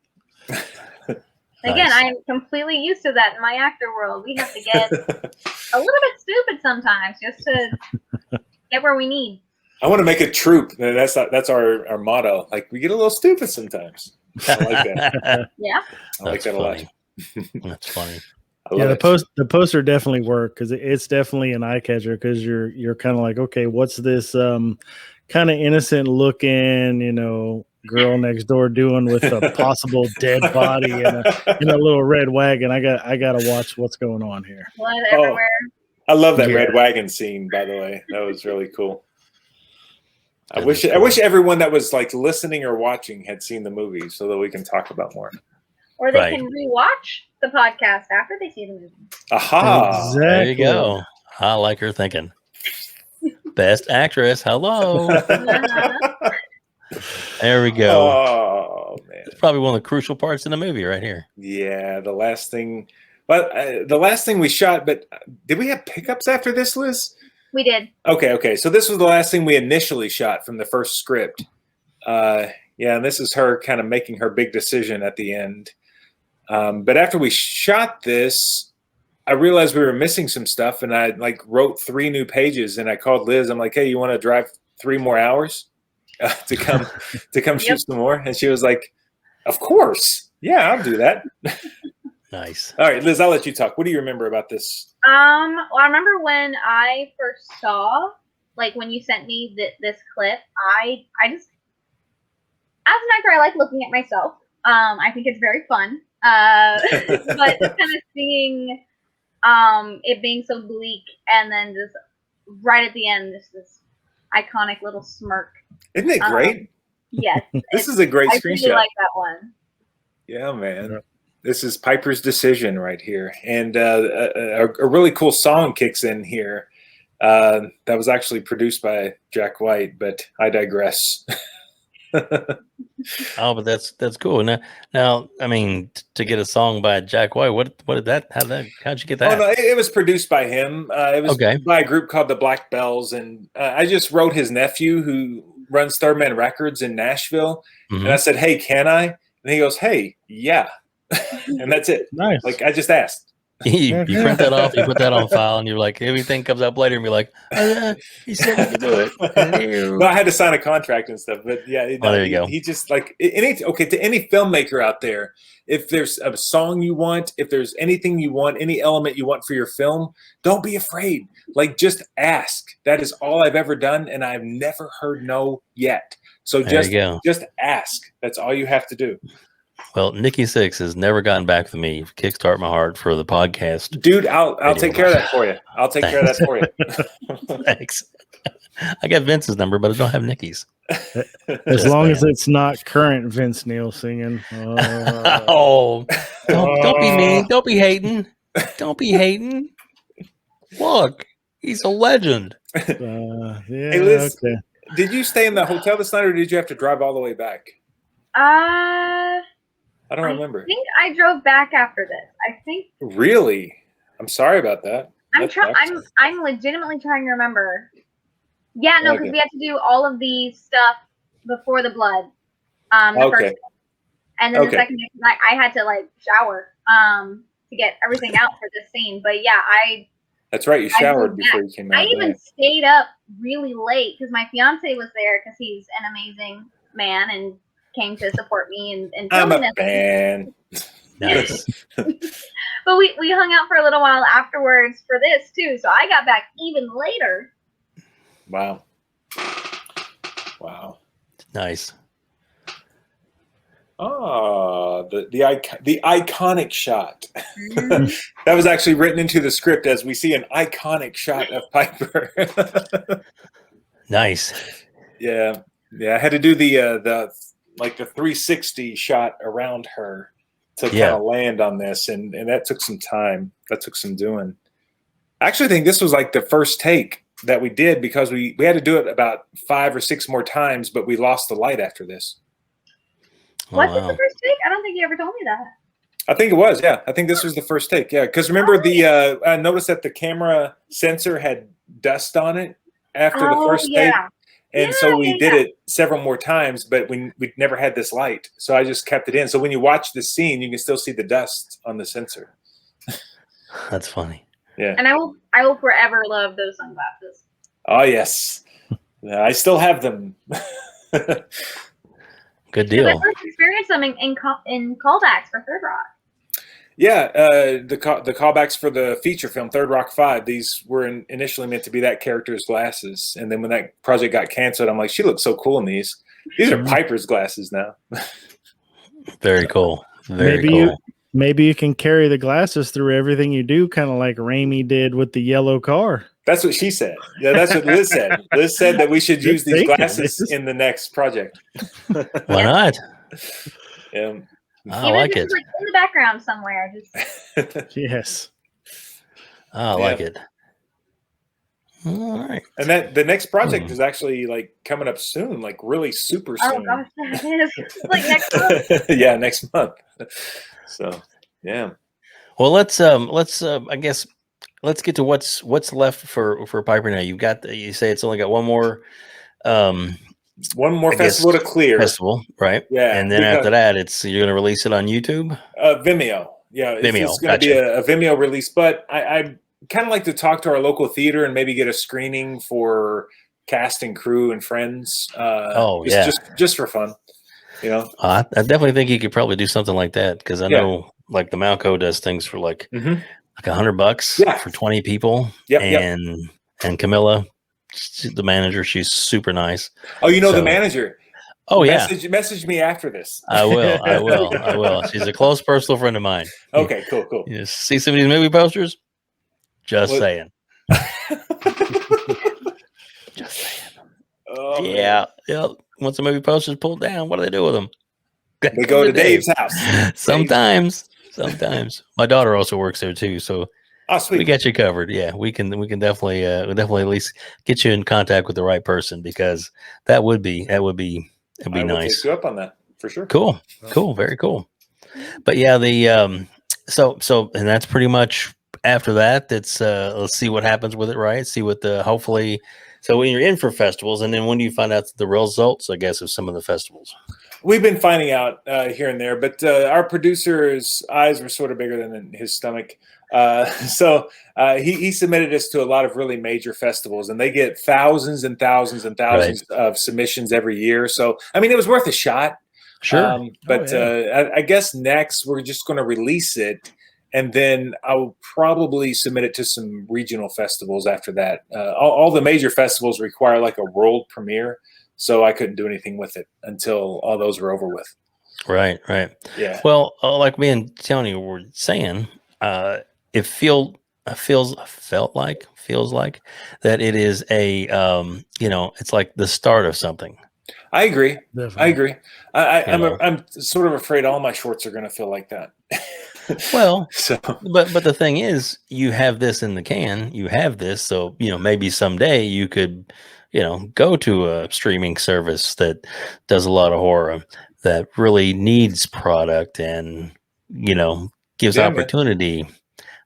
Speaker 5: Again,
Speaker 2: Nice.
Speaker 5: I'm completely used to that in my actor world. We have to get a little bit stupid sometimes just to get where we need.
Speaker 4: I want to make a troop. That's our motto. Like, we get a little stupid sometimes. I like that.
Speaker 5: Yeah.
Speaker 4: I like that a lot.
Speaker 2: That's funny.
Speaker 4: I love it.
Speaker 3: The poster definitely worked because it's definitely an eye catcher because you're kind of like, okay, what's this kind of innocent looking, girl next door doing with a possible dead body in a little red wagon? I gotta watch what's going on here.
Speaker 5: Blood everywhere.
Speaker 4: I love that
Speaker 3: Yeah.
Speaker 4: red wagon scene, by the way. That was really cool. I wish everyone that was like listening or watching had seen the movie so that we can talk about more.
Speaker 5: Or they
Speaker 2: Right.
Speaker 5: can rewatch the podcast after they see the movie.
Speaker 4: Aha!
Speaker 3: Exactly.
Speaker 2: There you go. I like her thinking. Best actress. Hello. There we go.
Speaker 4: Oh man!
Speaker 2: It's probably one of the crucial parts in the movie right here.
Speaker 4: Yeah, the last thing. But the last thing we shot. But did we have pickups after this, Liz?
Speaker 5: We did.
Speaker 4: Okay. So this was the last thing we initially shot from the first script. And this is her kind of making her big decision at the end. But after we shot this, I realized we were missing some stuff, and I wrote 3 new pages. And I called Liz. I'm like, "Hey, you want to drive 3 more hours to come shoot some more?" And she was like, "Of course, yeah, I'll do that."
Speaker 2: Nice.
Speaker 4: All right, Liz, I'll let you talk. What do you remember about this?
Speaker 5: Well, I remember when I first saw, when you sent me this clip, I just, as an actor, I like looking at myself. I think it's very fun. But just kind of seeing it being so bleak, and then just right at the end, this iconic little smirk.
Speaker 4: Isn't it great?
Speaker 5: Yes.
Speaker 4: This is a great
Speaker 5: I
Speaker 4: screenshot.
Speaker 5: really like that one.
Speaker 4: Yeah, man. Yeah. This is Piper's Decision right here. And a really cool song kicks in here. That was actually produced by Jack White, but I digress.
Speaker 2: Oh, but that's cool. Now, I mean, to get a song by Jack White, how'd you get that?
Speaker 4: Oh no, it was produced by him. It was by a group called the Black Bells, and I just wrote his nephew who runs Third Man Records in Nashville, and I said, "Hey, can I?" And he goes, "Hey, yeah," and that's it.
Speaker 3: Nice.
Speaker 4: I just asked.
Speaker 2: You print that off, you put that on file, and you're like, everything comes up later, and be like, "Oh yeah, he said we could do it."
Speaker 4: No, I had to sign a contract and stuff, but yeah,
Speaker 2: there you go.
Speaker 4: He just to any filmmaker out there, if there's a song you want, if there's anything you want, any element you want for your film, don't be afraid. Just ask. That is all I've ever done, and I've never heard no yet. So just ask. That's all you have to do.
Speaker 2: Well, Nikki Sixx has never gotten back with me. Kickstart my heart for the podcast,
Speaker 4: dude. I'll take care of that for you. I'll take care of that for you.
Speaker 2: Thanks. I got Vince's number, but I don't have Nikki's.
Speaker 3: As long as it's not current Vince Neil singing.
Speaker 2: Oh, don't be mean. Don't be hating. Don't be hating. Look, he's a legend.
Speaker 3: Yeah,
Speaker 4: hey, Liz,
Speaker 3: okay.
Speaker 4: Did you stay in the hotel this night, or did you have to drive all the way back? I don't remember.
Speaker 5: I think I drove back after this. I think.
Speaker 4: Really? I'm sorry about that.
Speaker 5: I'm legitimately trying to remember. Yeah, no, because we had to do all of the stuff before the blood. The first, and then the second day, I had to shower to get everything out for this scene. But yeah,
Speaker 4: That's right. You showered before you came out.
Speaker 5: I even stayed up really late because my fiance was there because he's an amazing man and came to support me and
Speaker 4: I'm a fan.
Speaker 2: Nice.
Speaker 5: But we hung out for a little while afterwards for this too, so I got back even later.
Speaker 4: Wow.
Speaker 2: Nice.
Speaker 4: Oh, the iconic shot. That was actually written into the script as we see an iconic shot of Piper.
Speaker 2: Nice.
Speaker 4: Yeah. I had to do the 360 shot around her to kind of land on this, and that took some time. That took some doing. I actually think this was the first take that we did because we had to do it about 5 or 6 more times, but we lost the light after this.
Speaker 5: Was this the first take? I don't think you ever told me that.
Speaker 4: I think it was, yeah. I think this was the first take, yeah. Because remember I noticed that the camera sensor had dust on it after the first take. And so we did it several more times, but we never had this light. So I just kept it in. So when you watch the scene, you can still see the dust on the sensor.
Speaker 2: That's funny.
Speaker 4: Yeah.
Speaker 5: And I will forever love those sunglasses.
Speaker 4: Oh, yes. I still have them.
Speaker 2: Good
Speaker 5: Because I
Speaker 2: deal.
Speaker 5: first experienced them in callbacks for Third Rock.
Speaker 4: Yeah, the callbacks for the feature film Third Rock 5. These were initially meant to be that character's glasses, and then when that project got canceled, I'm like, she looks so cool in these. These are Piper's glasses now.
Speaker 2: Very cool. Very
Speaker 3: Maybe
Speaker 2: cool.
Speaker 3: maybe you can carry the glasses through everything you do, kind of like Raimi did with the yellow car.
Speaker 4: That's what she said. Yeah, that's what Liz said. Liz said that we should
Speaker 3: Good
Speaker 4: use these
Speaker 3: thinking,
Speaker 4: glasses
Speaker 3: Liz.
Speaker 4: in the next project.
Speaker 2: Why not?
Speaker 4: Yeah.
Speaker 2: I
Speaker 5: Even
Speaker 2: like
Speaker 5: if
Speaker 2: it.
Speaker 5: it's like in the background somewhere. Just
Speaker 3: Yes.
Speaker 2: I like it. All right.
Speaker 4: And that the next project is actually like coming up soon, like really super
Speaker 5: oh
Speaker 4: soon.
Speaker 5: gosh, that is It's like next month.
Speaker 4: Yeah, next month. So yeah.
Speaker 2: Well, I guess let's get to what's left for Piper now. You say it's only got one more
Speaker 4: One more
Speaker 2: I guess
Speaker 4: festival to clear.
Speaker 2: festival, right?
Speaker 4: Yeah,
Speaker 2: And then after that, you're going to release it on YouTube.
Speaker 4: Vimeo. Yeah,
Speaker 2: Vimeo,
Speaker 4: it's going to be
Speaker 2: gotcha.
Speaker 4: a Vimeo release, but I kind of like to talk to our local theater and maybe get a screening for cast and crew and friends. Just for fun, you know.
Speaker 2: I definitely think you could probably do something like that because I
Speaker 4: Yeah.
Speaker 2: know like the Malco does things for like
Speaker 4: Mhm.
Speaker 2: $100
Speaker 4: Yeah.
Speaker 2: for 20 people.
Speaker 4: Yep,
Speaker 2: And Camilla, the manager, she's super nice.
Speaker 4: Oh, you know the
Speaker 2: So-
Speaker 4: manager.
Speaker 2: Oh yeah,
Speaker 4: Message me after this.
Speaker 2: I will. She's a close personal friend of mine.
Speaker 4: Okay, cool.
Speaker 2: You see some of these movie posters? Just
Speaker 4: What?
Speaker 2: saying. Just saying.
Speaker 4: Oh, man.
Speaker 2: Yeah. Yep. Once the movie posters pulled down, what do they do with them?
Speaker 4: They go to Dave's house.
Speaker 2: Sometimes. My daughter also works there too, so
Speaker 4: Oh,
Speaker 2: we
Speaker 4: sweet.
Speaker 2: got you covered. Yeah, we can definitely at least get you in contact with the right person because it'd be
Speaker 4: I will
Speaker 2: nice.
Speaker 4: take you up on that for sure.
Speaker 2: Cool, very cool. But yeah, the so and that's pretty much after that. It's let's see what happens with it, right? See what the hopefully. So when you're in for festivals, and then when do you find out the results? I guess of some of the festivals.
Speaker 4: We've been finding out here and there, but our producer's eyes were sort of bigger than his stomach. So he submitted us to a lot of really major festivals, and they get thousands and thousands and thousands of submissions every year. So, I mean, it was worth a shot.
Speaker 2: Sure.
Speaker 4: But I guess next we're just going to release it, and then I'll probably submit it to some regional festivals after that. All the major festivals require like a world premiere. So I couldn't do anything with it until all those were over with.
Speaker 2: Right.
Speaker 4: Yeah.
Speaker 2: Well, like me and Tony were saying, it feels like that it is a it's like the start of something.
Speaker 4: I agree.
Speaker 3: Definitely.
Speaker 4: I'm sort of afraid all my shorts are going to feel like that.
Speaker 2: Well,
Speaker 4: So
Speaker 2: but the thing is, you have this in the can. You have this, so maybe someday you could go to a streaming service that does a lot of horror that really needs product and gives
Speaker 4: Yeah, man.
Speaker 2: opportunity.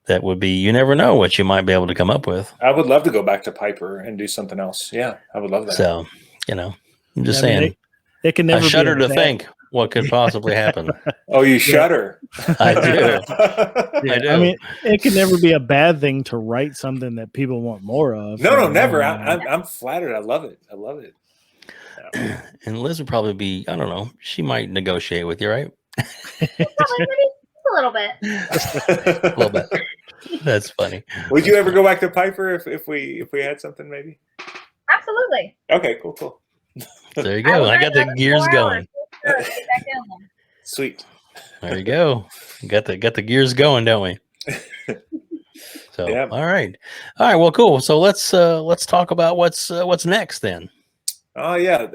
Speaker 2: That would be, you never know what you might be able to come up with.
Speaker 4: I would love to go back to Piper and do something else. Yeah, I would love that.
Speaker 2: So, I'm just
Speaker 3: I mean,
Speaker 2: saying,
Speaker 3: it can
Speaker 2: I
Speaker 3: never
Speaker 2: shudder
Speaker 3: be a
Speaker 2: to
Speaker 3: bad-
Speaker 2: think what could possibly happen.
Speaker 4: Oh, you shudder.
Speaker 2: I do.
Speaker 3: Yeah,
Speaker 2: I do.
Speaker 3: I mean, it can never be a bad thing to write something that people want more of.
Speaker 4: No, never. I'm flattered. I love it.
Speaker 2: And Liz would probably be, I don't know, she might negotiate with you, right?
Speaker 5: probably maybe a little bit.
Speaker 2: A little bit. That's funny.
Speaker 4: Would you ever go back to Piper if we had something maybe?
Speaker 5: Absolutely.
Speaker 4: Okay, cool.
Speaker 2: There you go. I got the gears going.
Speaker 5: Sure, get back down there.
Speaker 4: Sweet.
Speaker 2: There you go. Got the gears going, don't we? So,
Speaker 4: Yeah.
Speaker 2: all right. Well, cool. So let's talk about what's next then.
Speaker 4: Oh yeah.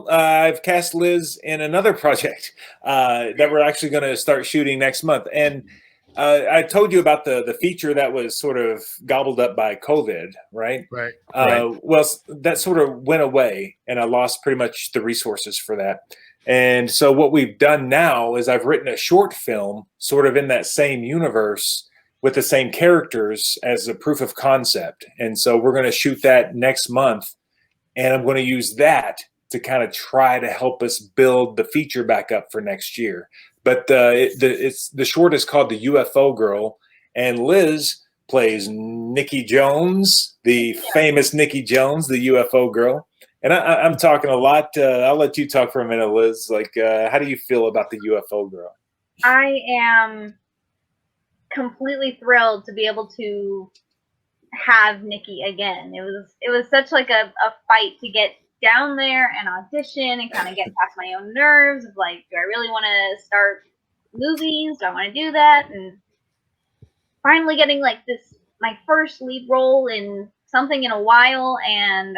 Speaker 4: I've cast Liz in another project that we're actually going to start shooting next month, and I told you about the feature that was sort of gobbled up by COVID, right?
Speaker 3: Right.
Speaker 4: Well, that sort of went away, and I lost pretty much the resources for that. And so what we've done now is I've written a short film, sort of in that same universe with the same characters as a proof of concept. And so we're going to shoot that next month. And I'm going to use that to kind of try to help us build the feature back up for next year. But the short is called The UFO Girl. And Liz plays Nikki Jones, the famous Nikki Jones, the UFO girl. And I'm talking a lot. I'll let you talk for a minute, Liz. Like, how do you feel about the UFO girl?
Speaker 5: I am completely thrilled to be able to have Nikki again. It was such like a fight to get down there and audition and kind of get past my own nerves of like, do I really want to start movies? Do I want to do that? And finally getting like this, my first lead role in something in a while, and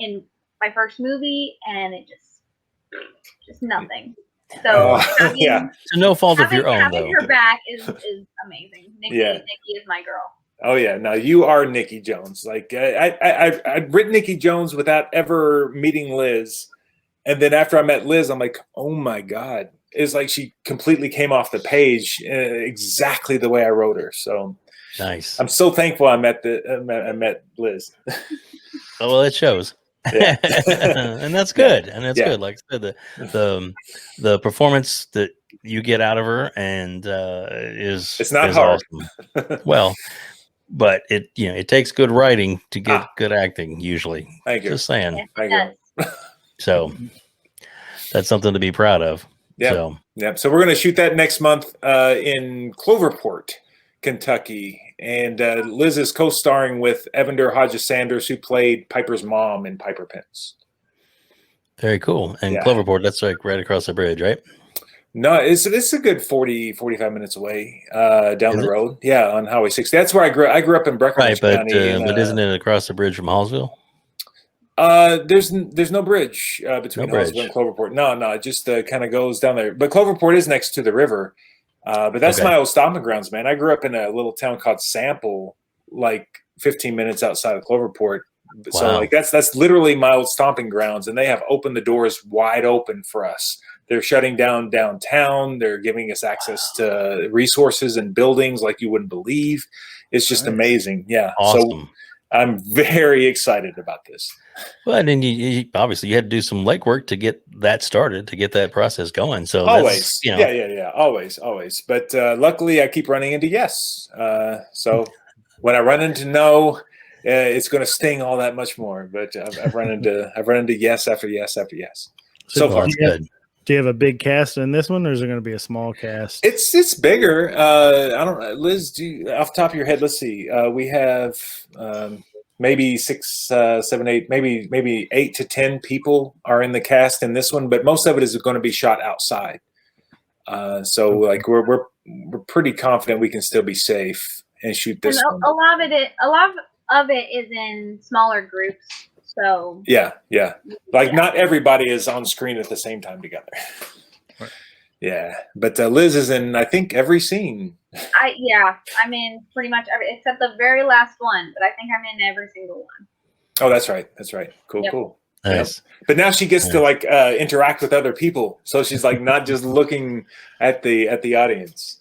Speaker 5: in my first movie, and it just nothing. So
Speaker 4: Yeah.
Speaker 2: So no fault of your own,
Speaker 5: having
Speaker 2: though.
Speaker 5: her back is amazing. Nikki is my girl.
Speaker 4: Oh yeah, no, you are Nikki Jones. Like I'd written Nikki Jones without ever meeting Liz, and then after I met Liz, I'm like, oh my god, it's like she completely came off the page exactly the way I wrote her. So
Speaker 2: Nice.
Speaker 4: I'm so thankful I met Liz.
Speaker 2: Oh, well, it shows.
Speaker 4: Yeah.
Speaker 2: And that's good. And that's
Speaker 4: Yeah.
Speaker 2: good. Like I said, the performance that you get out of her and
Speaker 4: It's not
Speaker 2: is
Speaker 4: hard.
Speaker 2: awesome. Well, but it takes good writing to get good acting usually.
Speaker 4: Thank you.
Speaker 2: Just saying.
Speaker 5: Yes,
Speaker 4: Thank
Speaker 5: it
Speaker 4: you.
Speaker 5: does.
Speaker 2: So that's something to be proud of.
Speaker 4: Yeah.
Speaker 2: So
Speaker 4: Yeah. So we're going to shoot that next month in Cloverport, Kentucky. And Liz is co-starring with Evander Hodges-Sanders, who played Piper's mom in Piper Pence.
Speaker 2: very cool. And
Speaker 4: Yeah.
Speaker 2: Cloverport, that's like right across the bridge, right?
Speaker 4: No, it's a good 45 minutes away down
Speaker 2: Is
Speaker 4: the
Speaker 2: it?
Speaker 4: road. Yeah, on Highway 60. That's where I grew. I grew up in Breckenridge
Speaker 2: Right,
Speaker 4: County. And,
Speaker 2: but isn't it across the bridge from Hallsville?
Speaker 4: there's no bridge between
Speaker 2: No bridge.
Speaker 4: Hallsville and Cloverport. No, it just kind of goes down there. But Cloverport is next to the river. But that's
Speaker 2: Okay.
Speaker 4: my old stomping grounds, man. I grew up in a little town called Sample, like 15 minutes outside of Cloverport. So
Speaker 2: Wow.
Speaker 4: like that's literally my old stomping grounds, and they have opened the doors wide open for us. They're shutting down downtown. They're giving us access to resources and buildings like you wouldn't believe. It's just
Speaker 3: Nice.
Speaker 4: amazing. Yeah. So
Speaker 2: Awesome.
Speaker 4: I'm very excited about this.
Speaker 2: Well, and then you obviously you had to do some legwork to get that started, to get that process going. So
Speaker 4: Always.
Speaker 2: that's,
Speaker 4: Yeah. Always. But luckily I keep running into yes. So when I run into no, it's going to sting all that much more. But I've run into yes after yes after yes. So
Speaker 2: well,
Speaker 4: far.
Speaker 2: that's good.
Speaker 3: Do you have a big cast in this one, or is it going to be a small cast?
Speaker 4: It's bigger. I don't know. Liz, off the top of your head, let's see. We have maybe 6, 7, 8, maybe 8 to 10 people are in the cast in this one, but most of it is going to be shot outside. So like we're pretty confident we can still be safe and shoot this
Speaker 5: And
Speaker 4: one.
Speaker 5: a lot of it is in smaller groups. So
Speaker 4: Yeah. Like not everybody is on screen at the same time together.
Speaker 3: Right.
Speaker 4: Yeah, but Liz is in, I think, every scene.
Speaker 5: I'm in pretty much every except the very last one, but I think I'm in every single one.
Speaker 4: Oh, that's right. Cool,
Speaker 5: Yep.
Speaker 4: cool.
Speaker 2: Nice.
Speaker 4: But now she gets to like interact with other people, so she's like not just looking at the audience.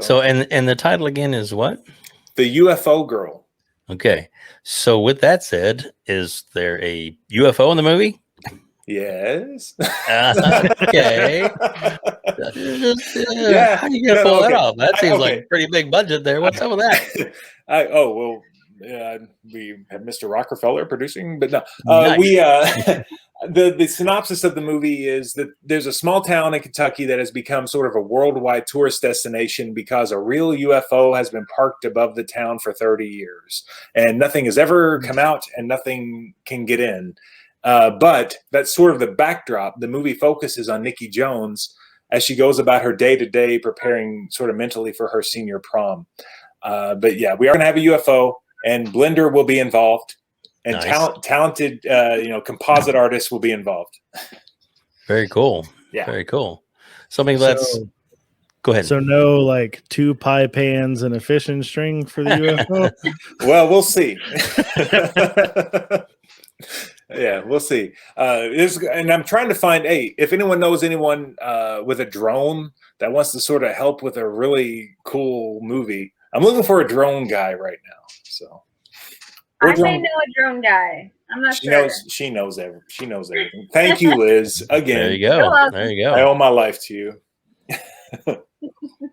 Speaker 2: So and the title again is what?
Speaker 4: The UFO girl.
Speaker 2: Okay. So with that said, is there a UFO in the movie?
Speaker 4: Yes.
Speaker 2: Okay.
Speaker 4: Yeah.
Speaker 2: How are you gonna pull that
Speaker 4: okay.
Speaker 2: off? That seems
Speaker 4: Okay.
Speaker 2: like a pretty big budget there. What's up with that?
Speaker 4: We have Mr. Rockefeller producing, but no.
Speaker 2: Nice.
Speaker 4: We the synopsis of the movie is that there's a small town in Kentucky that has become sort of a worldwide tourist destination because a real UFO has been parked above the town for 30 years, and nothing has ever come out, and nothing can get in. But that's sort of the backdrop. The movie focuses on Nikki Jones as she goes about her day-to-day preparing sort of mentally for her senior prom. But yeah, we are going to have a UFO, and Blender will be involved, and
Speaker 2: Nice.
Speaker 4: talented, composite artists will be involved.
Speaker 2: Very cool.
Speaker 4: Yeah.
Speaker 2: Very cool. Something that's go ahead.
Speaker 3: So no like 2 pie pans and a fishing string for the UFO?
Speaker 4: Well, we'll see. Yeah, we'll see. And I'm trying to find, if anyone knows anyone with a drone that wants to sort of help with a really cool movie, I'm looking for a drone guy right now. So
Speaker 5: I may know a drone guy. I'm not sure.
Speaker 4: She knows everything. Thank you, Liz. Again,
Speaker 2: There you go.
Speaker 5: welcome.
Speaker 2: There you
Speaker 4: I
Speaker 2: go.
Speaker 4: owe my life to you.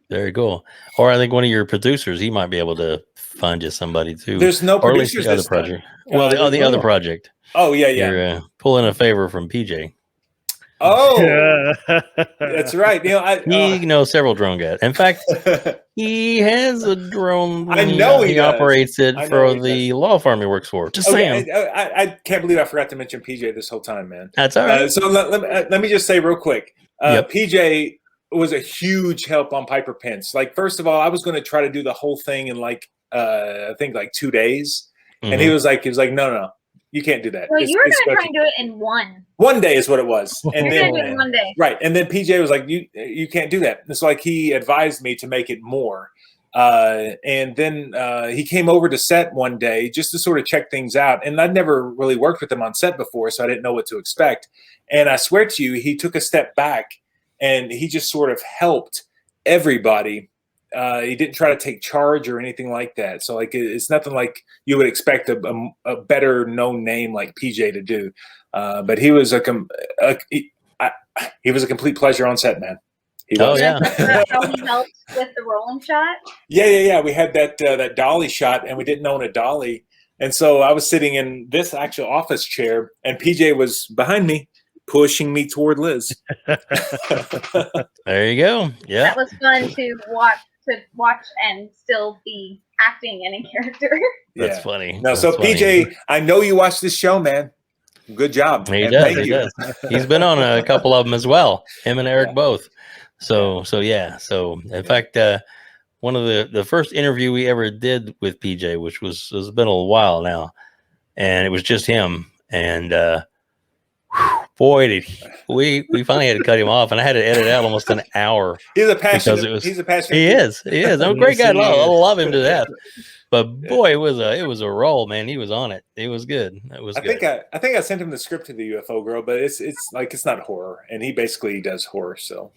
Speaker 2: Very cool. Or I think one of your producers, he might be able to find you somebody too.
Speaker 4: There's no
Speaker 2: or at least
Speaker 4: producers
Speaker 2: the other
Speaker 4: this time.
Speaker 2: project. Well, the
Speaker 4: there's
Speaker 2: other
Speaker 4: no-
Speaker 2: project.
Speaker 4: Oh yeah.
Speaker 2: You're pulling a favor from PJ.
Speaker 4: Oh,
Speaker 3: Yeah.
Speaker 4: that's right.
Speaker 2: He knows several drone guys. In fact, he has a drone.
Speaker 4: I know he does.
Speaker 2: operates it
Speaker 4: I know
Speaker 2: for
Speaker 4: he
Speaker 2: the
Speaker 4: does.
Speaker 2: law firm he works for. Just saying.
Speaker 4: I can't believe I forgot to mention PJ this whole time, man.
Speaker 2: That's all right.
Speaker 4: So let me just say real quick.
Speaker 2: Yep.
Speaker 4: PJ was a huge help on Piper Pence. Like, first of all, I was going to try to do the whole thing in I think 2 days, and he was like, no, you can't do that.
Speaker 5: Well, you were going to try and do it in one
Speaker 4: day is what it was, and
Speaker 5: You're
Speaker 4: then
Speaker 5: going to do it in 1 day.
Speaker 4: right, and then PJ was like, you can't do that. It's like he advised me to make it more. And then he came over to set one day just to sort of check things out. And I'd never really worked with him on set before, so I didn't know what to expect. And I swear to you, he took a step back and he just sort of helped everybody. He didn't try to take charge or anything like that. So it's nothing like you would expect a better known name like PJ to do. But he was he was a complete pleasure on set, man.
Speaker 2: Oh yeah.
Speaker 5: How he helped with the rolling shot.
Speaker 4: Yeah. We had that dolly shot, and we didn't own a dolly, and so I was sitting in this actual office chair, and PJ was behind me, pushing me toward Liz.
Speaker 2: There you go. Yeah.
Speaker 5: That was fun to watch and still be acting and in character.
Speaker 2: That's funny.
Speaker 4: No, so
Speaker 2: That's funny.
Speaker 4: PJ, I know you watch this show, man. Good job.
Speaker 2: He
Speaker 4: And
Speaker 2: does.
Speaker 4: thank
Speaker 2: He
Speaker 4: you.
Speaker 2: does. He's been on a couple of them as well. Him and Eric both. So yeah. So in fact, one of the first interview we ever did with PJ, which was been a little while now, and it was just him. And boy, did we finally had to cut him off, and I had to edit out almost an hour.
Speaker 4: He's a passionate.
Speaker 2: He's
Speaker 4: a passionate.
Speaker 2: He is. I'm a great guy.
Speaker 3: Yes, he
Speaker 2: I
Speaker 3: is.
Speaker 2: love him to death. But boy, it was a roll, man. He was on it. It was good. It was good.
Speaker 4: I think I sent him the script to the UFO girl, but it's not horror, and he basically does horror. So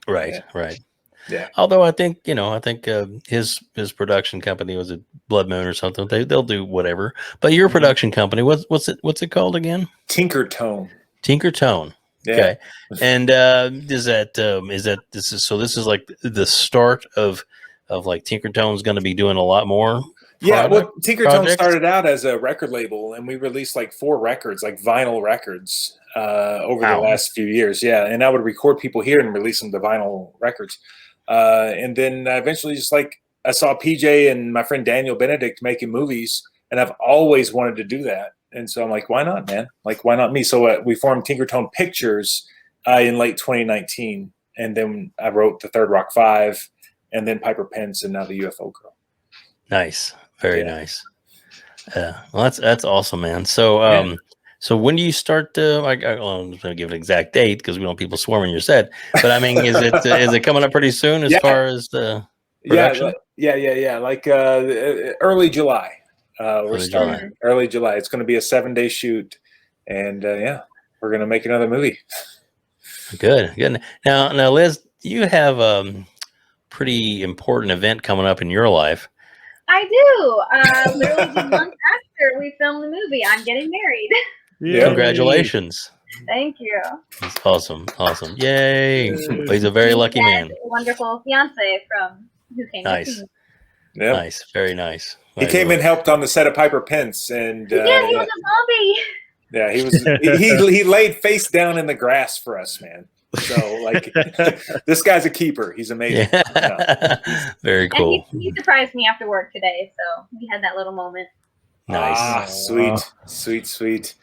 Speaker 2: Right.
Speaker 4: Yeah.
Speaker 2: Right.
Speaker 4: Yeah.
Speaker 2: Although I think his production company was a Blood Moon or something. They'll do whatever. But your production company, what's it called again?
Speaker 4: Tinker Tone.
Speaker 2: Tinker Tone.
Speaker 4: Yeah.
Speaker 2: Okay. And this is like the start of like Tinker Tone's going to be doing a lot more.
Speaker 4: Yeah, well, Tinker Tone
Speaker 2: projects?
Speaker 4: started out as a record label, and we released 4 records, vinyl records, over the last few years. Yeah, and I would record people here and release them to vinyl records. And then eventually, just I saw PJ and my friend Daniel Benedict making movies, and I've always wanted to do that. And so I'm like, why not, man? Why not me? So we formed Tinker Tone Pictures in late 2019, and then I wrote The Third Rock 5, and then Piper Pence, and now the UFO Girl.
Speaker 2: Nice. Very nice. Well, that's awesome, man. So, so when do you start? I'm going to give an exact date because we don't want people swarming your set. But I mean, is it coming up pretty soon as far as the production?
Speaker 4: Yeah. Early July. We're starting
Speaker 2: July.
Speaker 4: early July. It's going to be a 7-day shoot, and we're going to make another movie.
Speaker 2: Good. Now, Liz, you have a pretty important event coming up in your life.
Speaker 5: I do. Literally the month after we filmed the movie, I'm getting married.
Speaker 3: Yeah.
Speaker 2: Congratulations.
Speaker 5: Thank you.
Speaker 2: That's awesome. Yay. He's a very lucky
Speaker 5: He
Speaker 2: man.
Speaker 5: has a wonderful fiance from who came
Speaker 2: Nice.
Speaker 5: with me.
Speaker 4: Yep.
Speaker 2: Nice. Very nice.
Speaker 4: He came and helped on the set of Piper Pence, and
Speaker 5: Yeah, he was a zombie.
Speaker 4: yeah, he was. he laid face down in the grass for us, man. So this guy's a keeper. He's amazing.
Speaker 2: Yeah. Very cool.
Speaker 5: And he surprised me after work today, so we had that little moment.
Speaker 2: Nice.
Speaker 4: Ah, sweet.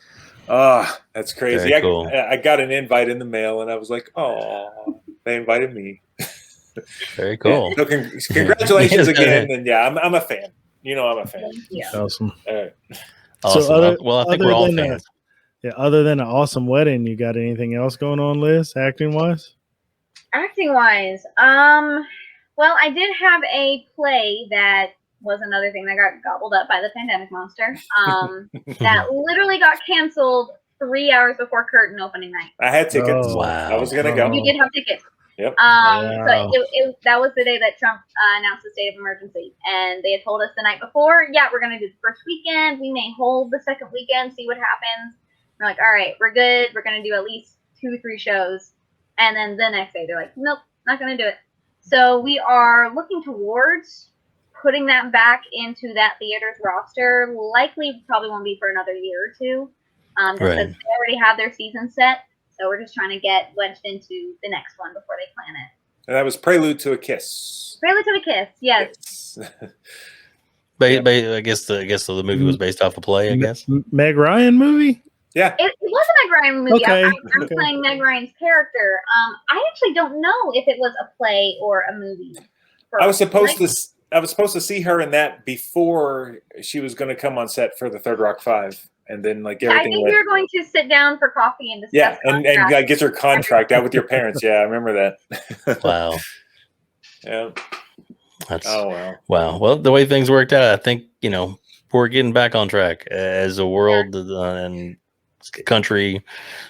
Speaker 4: Oh, that's crazy.
Speaker 2: Very cool.
Speaker 4: I got an invite in the mail, and I was like, oh, they invited me.
Speaker 2: Very cool.
Speaker 4: So congratulations again, and I'm a fan. I'm a fan.
Speaker 5: Thank you.
Speaker 3: Awesome.
Speaker 4: All right.
Speaker 2: Awesome. Well, I think we're all fans.
Speaker 3: Other than an awesome wedding, you got anything else going on, Liz, acting wise?
Speaker 5: Acting wise, well, I did have a play that was another thing that got gobbled up by the pandemic monster. That literally got canceled 3 hours before curtain opening night.
Speaker 4: I had tickets.
Speaker 3: Oh,
Speaker 2: wow.
Speaker 4: I was gonna go.
Speaker 5: You did have tickets.
Speaker 4: Yep.
Speaker 3: Wow.
Speaker 5: So that was the day that Trump announced the state of emergency, and they had told us the night before, we're gonna do the first weekend. We may hold the second weekend, see what happens. We're like, all right, we're good. We're gonna do at least 2-3 shows, and then the next day they're like, nope, not gonna do it. So we are looking towards putting that back into that theater's roster likely probably won't be for another year or two. Just
Speaker 2: Right.
Speaker 5: because they already have their season set. So we're just trying to get wedged into the next one before they plan it.
Speaker 4: And that was Prelude to a Kiss.
Speaker 5: Prelude to a Kiss, yes.
Speaker 2: I guess the movie was based off a play. I guess.
Speaker 3: Meg Ryan movie.
Speaker 4: Yeah.
Speaker 5: It was a Meg Ryan movie.
Speaker 3: Okay,
Speaker 5: I'm
Speaker 3: okay.
Speaker 5: playing Meg Ryan's character. I actually don't know if it was a play or a movie.
Speaker 4: I was supposed to see her in that before she was going to come on set for the Third Rock 5, and then like everything.
Speaker 5: I think
Speaker 4: went.
Speaker 5: we were going to sit down for coffee and discuss.
Speaker 4: Yeah, and
Speaker 5: contracts.
Speaker 4: get your contract out with your parents. Yeah, I remember that.
Speaker 2: Wow.
Speaker 4: Yeah.
Speaker 2: That's
Speaker 4: Oh well.
Speaker 2: wow. Well, the way things worked out, I think we're getting back on track as a world and country.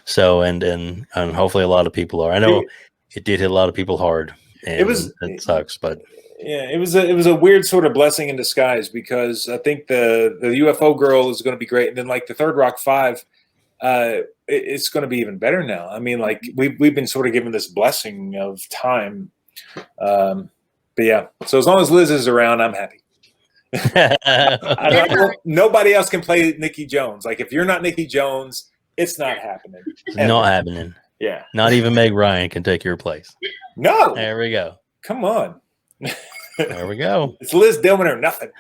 Speaker 2: So and hopefully a lot of people are. I know it did hit a lot of people hard, and it sucks, but.
Speaker 4: Yeah, it was a weird sort of blessing in disguise, because I think the UFO girl is going to be great, and then like the Third Rock 5, it's going to be even better now. I mean, like we've been sort of given this blessing of time, but yeah. So as long as Liz is around, I'm happy. Nobody else can play Nikki Jones. Like if you're not Nikki Jones, it's not happening.
Speaker 2: It's not happening.
Speaker 4: Yeah.
Speaker 2: Not even Meg Ryan can take your place.
Speaker 4: No.
Speaker 2: There we go.
Speaker 4: Come on.
Speaker 2: There we go.
Speaker 4: It's Liz Dillman or nothing.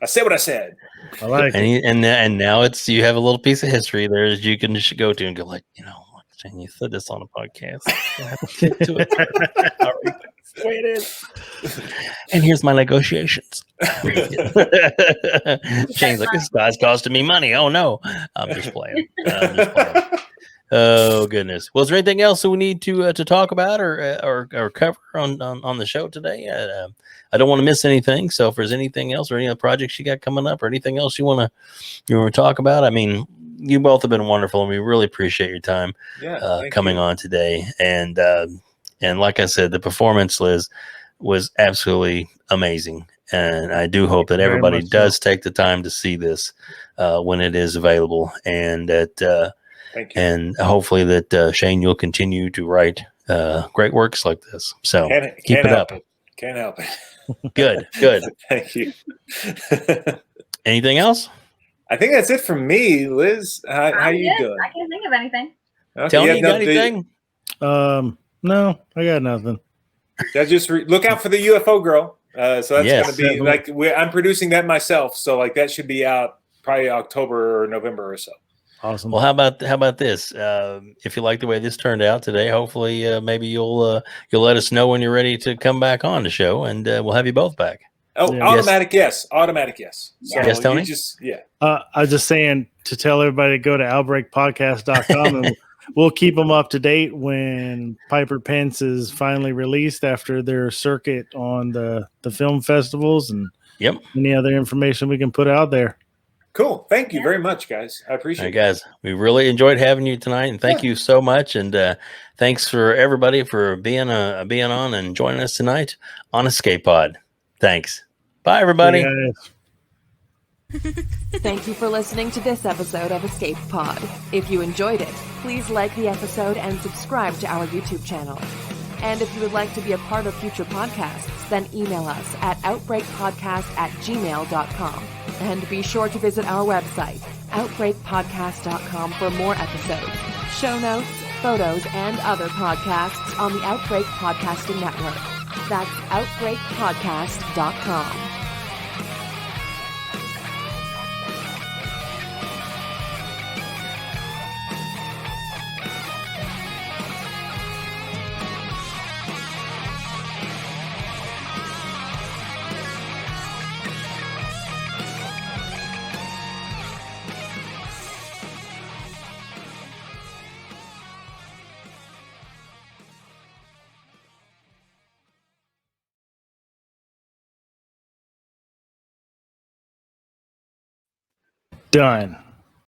Speaker 4: I said what I said.
Speaker 3: I like it.
Speaker 2: And now you have a little piece of history there that you can just go to and go like, Shane, you said this on a podcast. You have to get to it. All right. That's the way it is. And here's my negotiations. Shane's like, this guy's costing me money. Oh no, I'm just playing. Oh goodness. Well, is there anything else that we need to talk about or cover on the show today? I don't want to miss anything. So if there's anything else or any other projects you got coming up or anything else you want to talk about, I mean, you both have been wonderful, and we really appreciate your time coming on today. And like I said, the performance, Liz, was absolutely amazing. And I do hope that everybody does take the time to see this when it is available, and that.
Speaker 4: Thank you.
Speaker 2: And hopefully that Shane, you'll continue to write great works like this. So keep it up.
Speaker 4: Can't help it.
Speaker 2: Good.
Speaker 4: Thank you.
Speaker 2: Anything else?
Speaker 4: I think that's it from me, Liz. How you doing?
Speaker 5: I can't think of anything.
Speaker 4: Okay,
Speaker 2: Tony, you got anything?
Speaker 3: No, I got nothing.
Speaker 4: Just look out for the UFO girl. So that's going to be
Speaker 3: definitely.
Speaker 4: I'm producing that myself. So like that should be out probably October or November or so.
Speaker 3: Awesome.
Speaker 2: Well, how about this? If you like the way this turned out today, hopefully maybe you'll let us know when you're ready to come back on the show, and we'll have you both back.
Speaker 4: Oh,
Speaker 3: Yeah.
Speaker 4: automatic yes. So
Speaker 2: Yes, Tony?
Speaker 3: I was just saying to tell everybody to go to outbreakpodcast.com and we'll keep them up to date when Piper Pence is finally released after their circuit on the film festivals and any other information we can put out there.
Speaker 4: Cool. Thank you very much, guys. I appreciate it.
Speaker 2: Guys, we really enjoyed having you tonight, and thank you so much. And thanks for everybody for being on and joining us tonight on Escape Pod. Thanks. Bye, everybody.
Speaker 1: Thank you for listening to this episode of Escape Pod. If you enjoyed it, please like the episode and subscribe to our YouTube channel. And if you would like to be a part of future podcasts, then email us at outbreakpodcast@gmail.com. And be sure to visit our website, outbreakpodcast.com, for more episodes, show notes, photos, and other podcasts on the Outbreak Podcasting Network. That's outbreakpodcast.com.
Speaker 3: Done.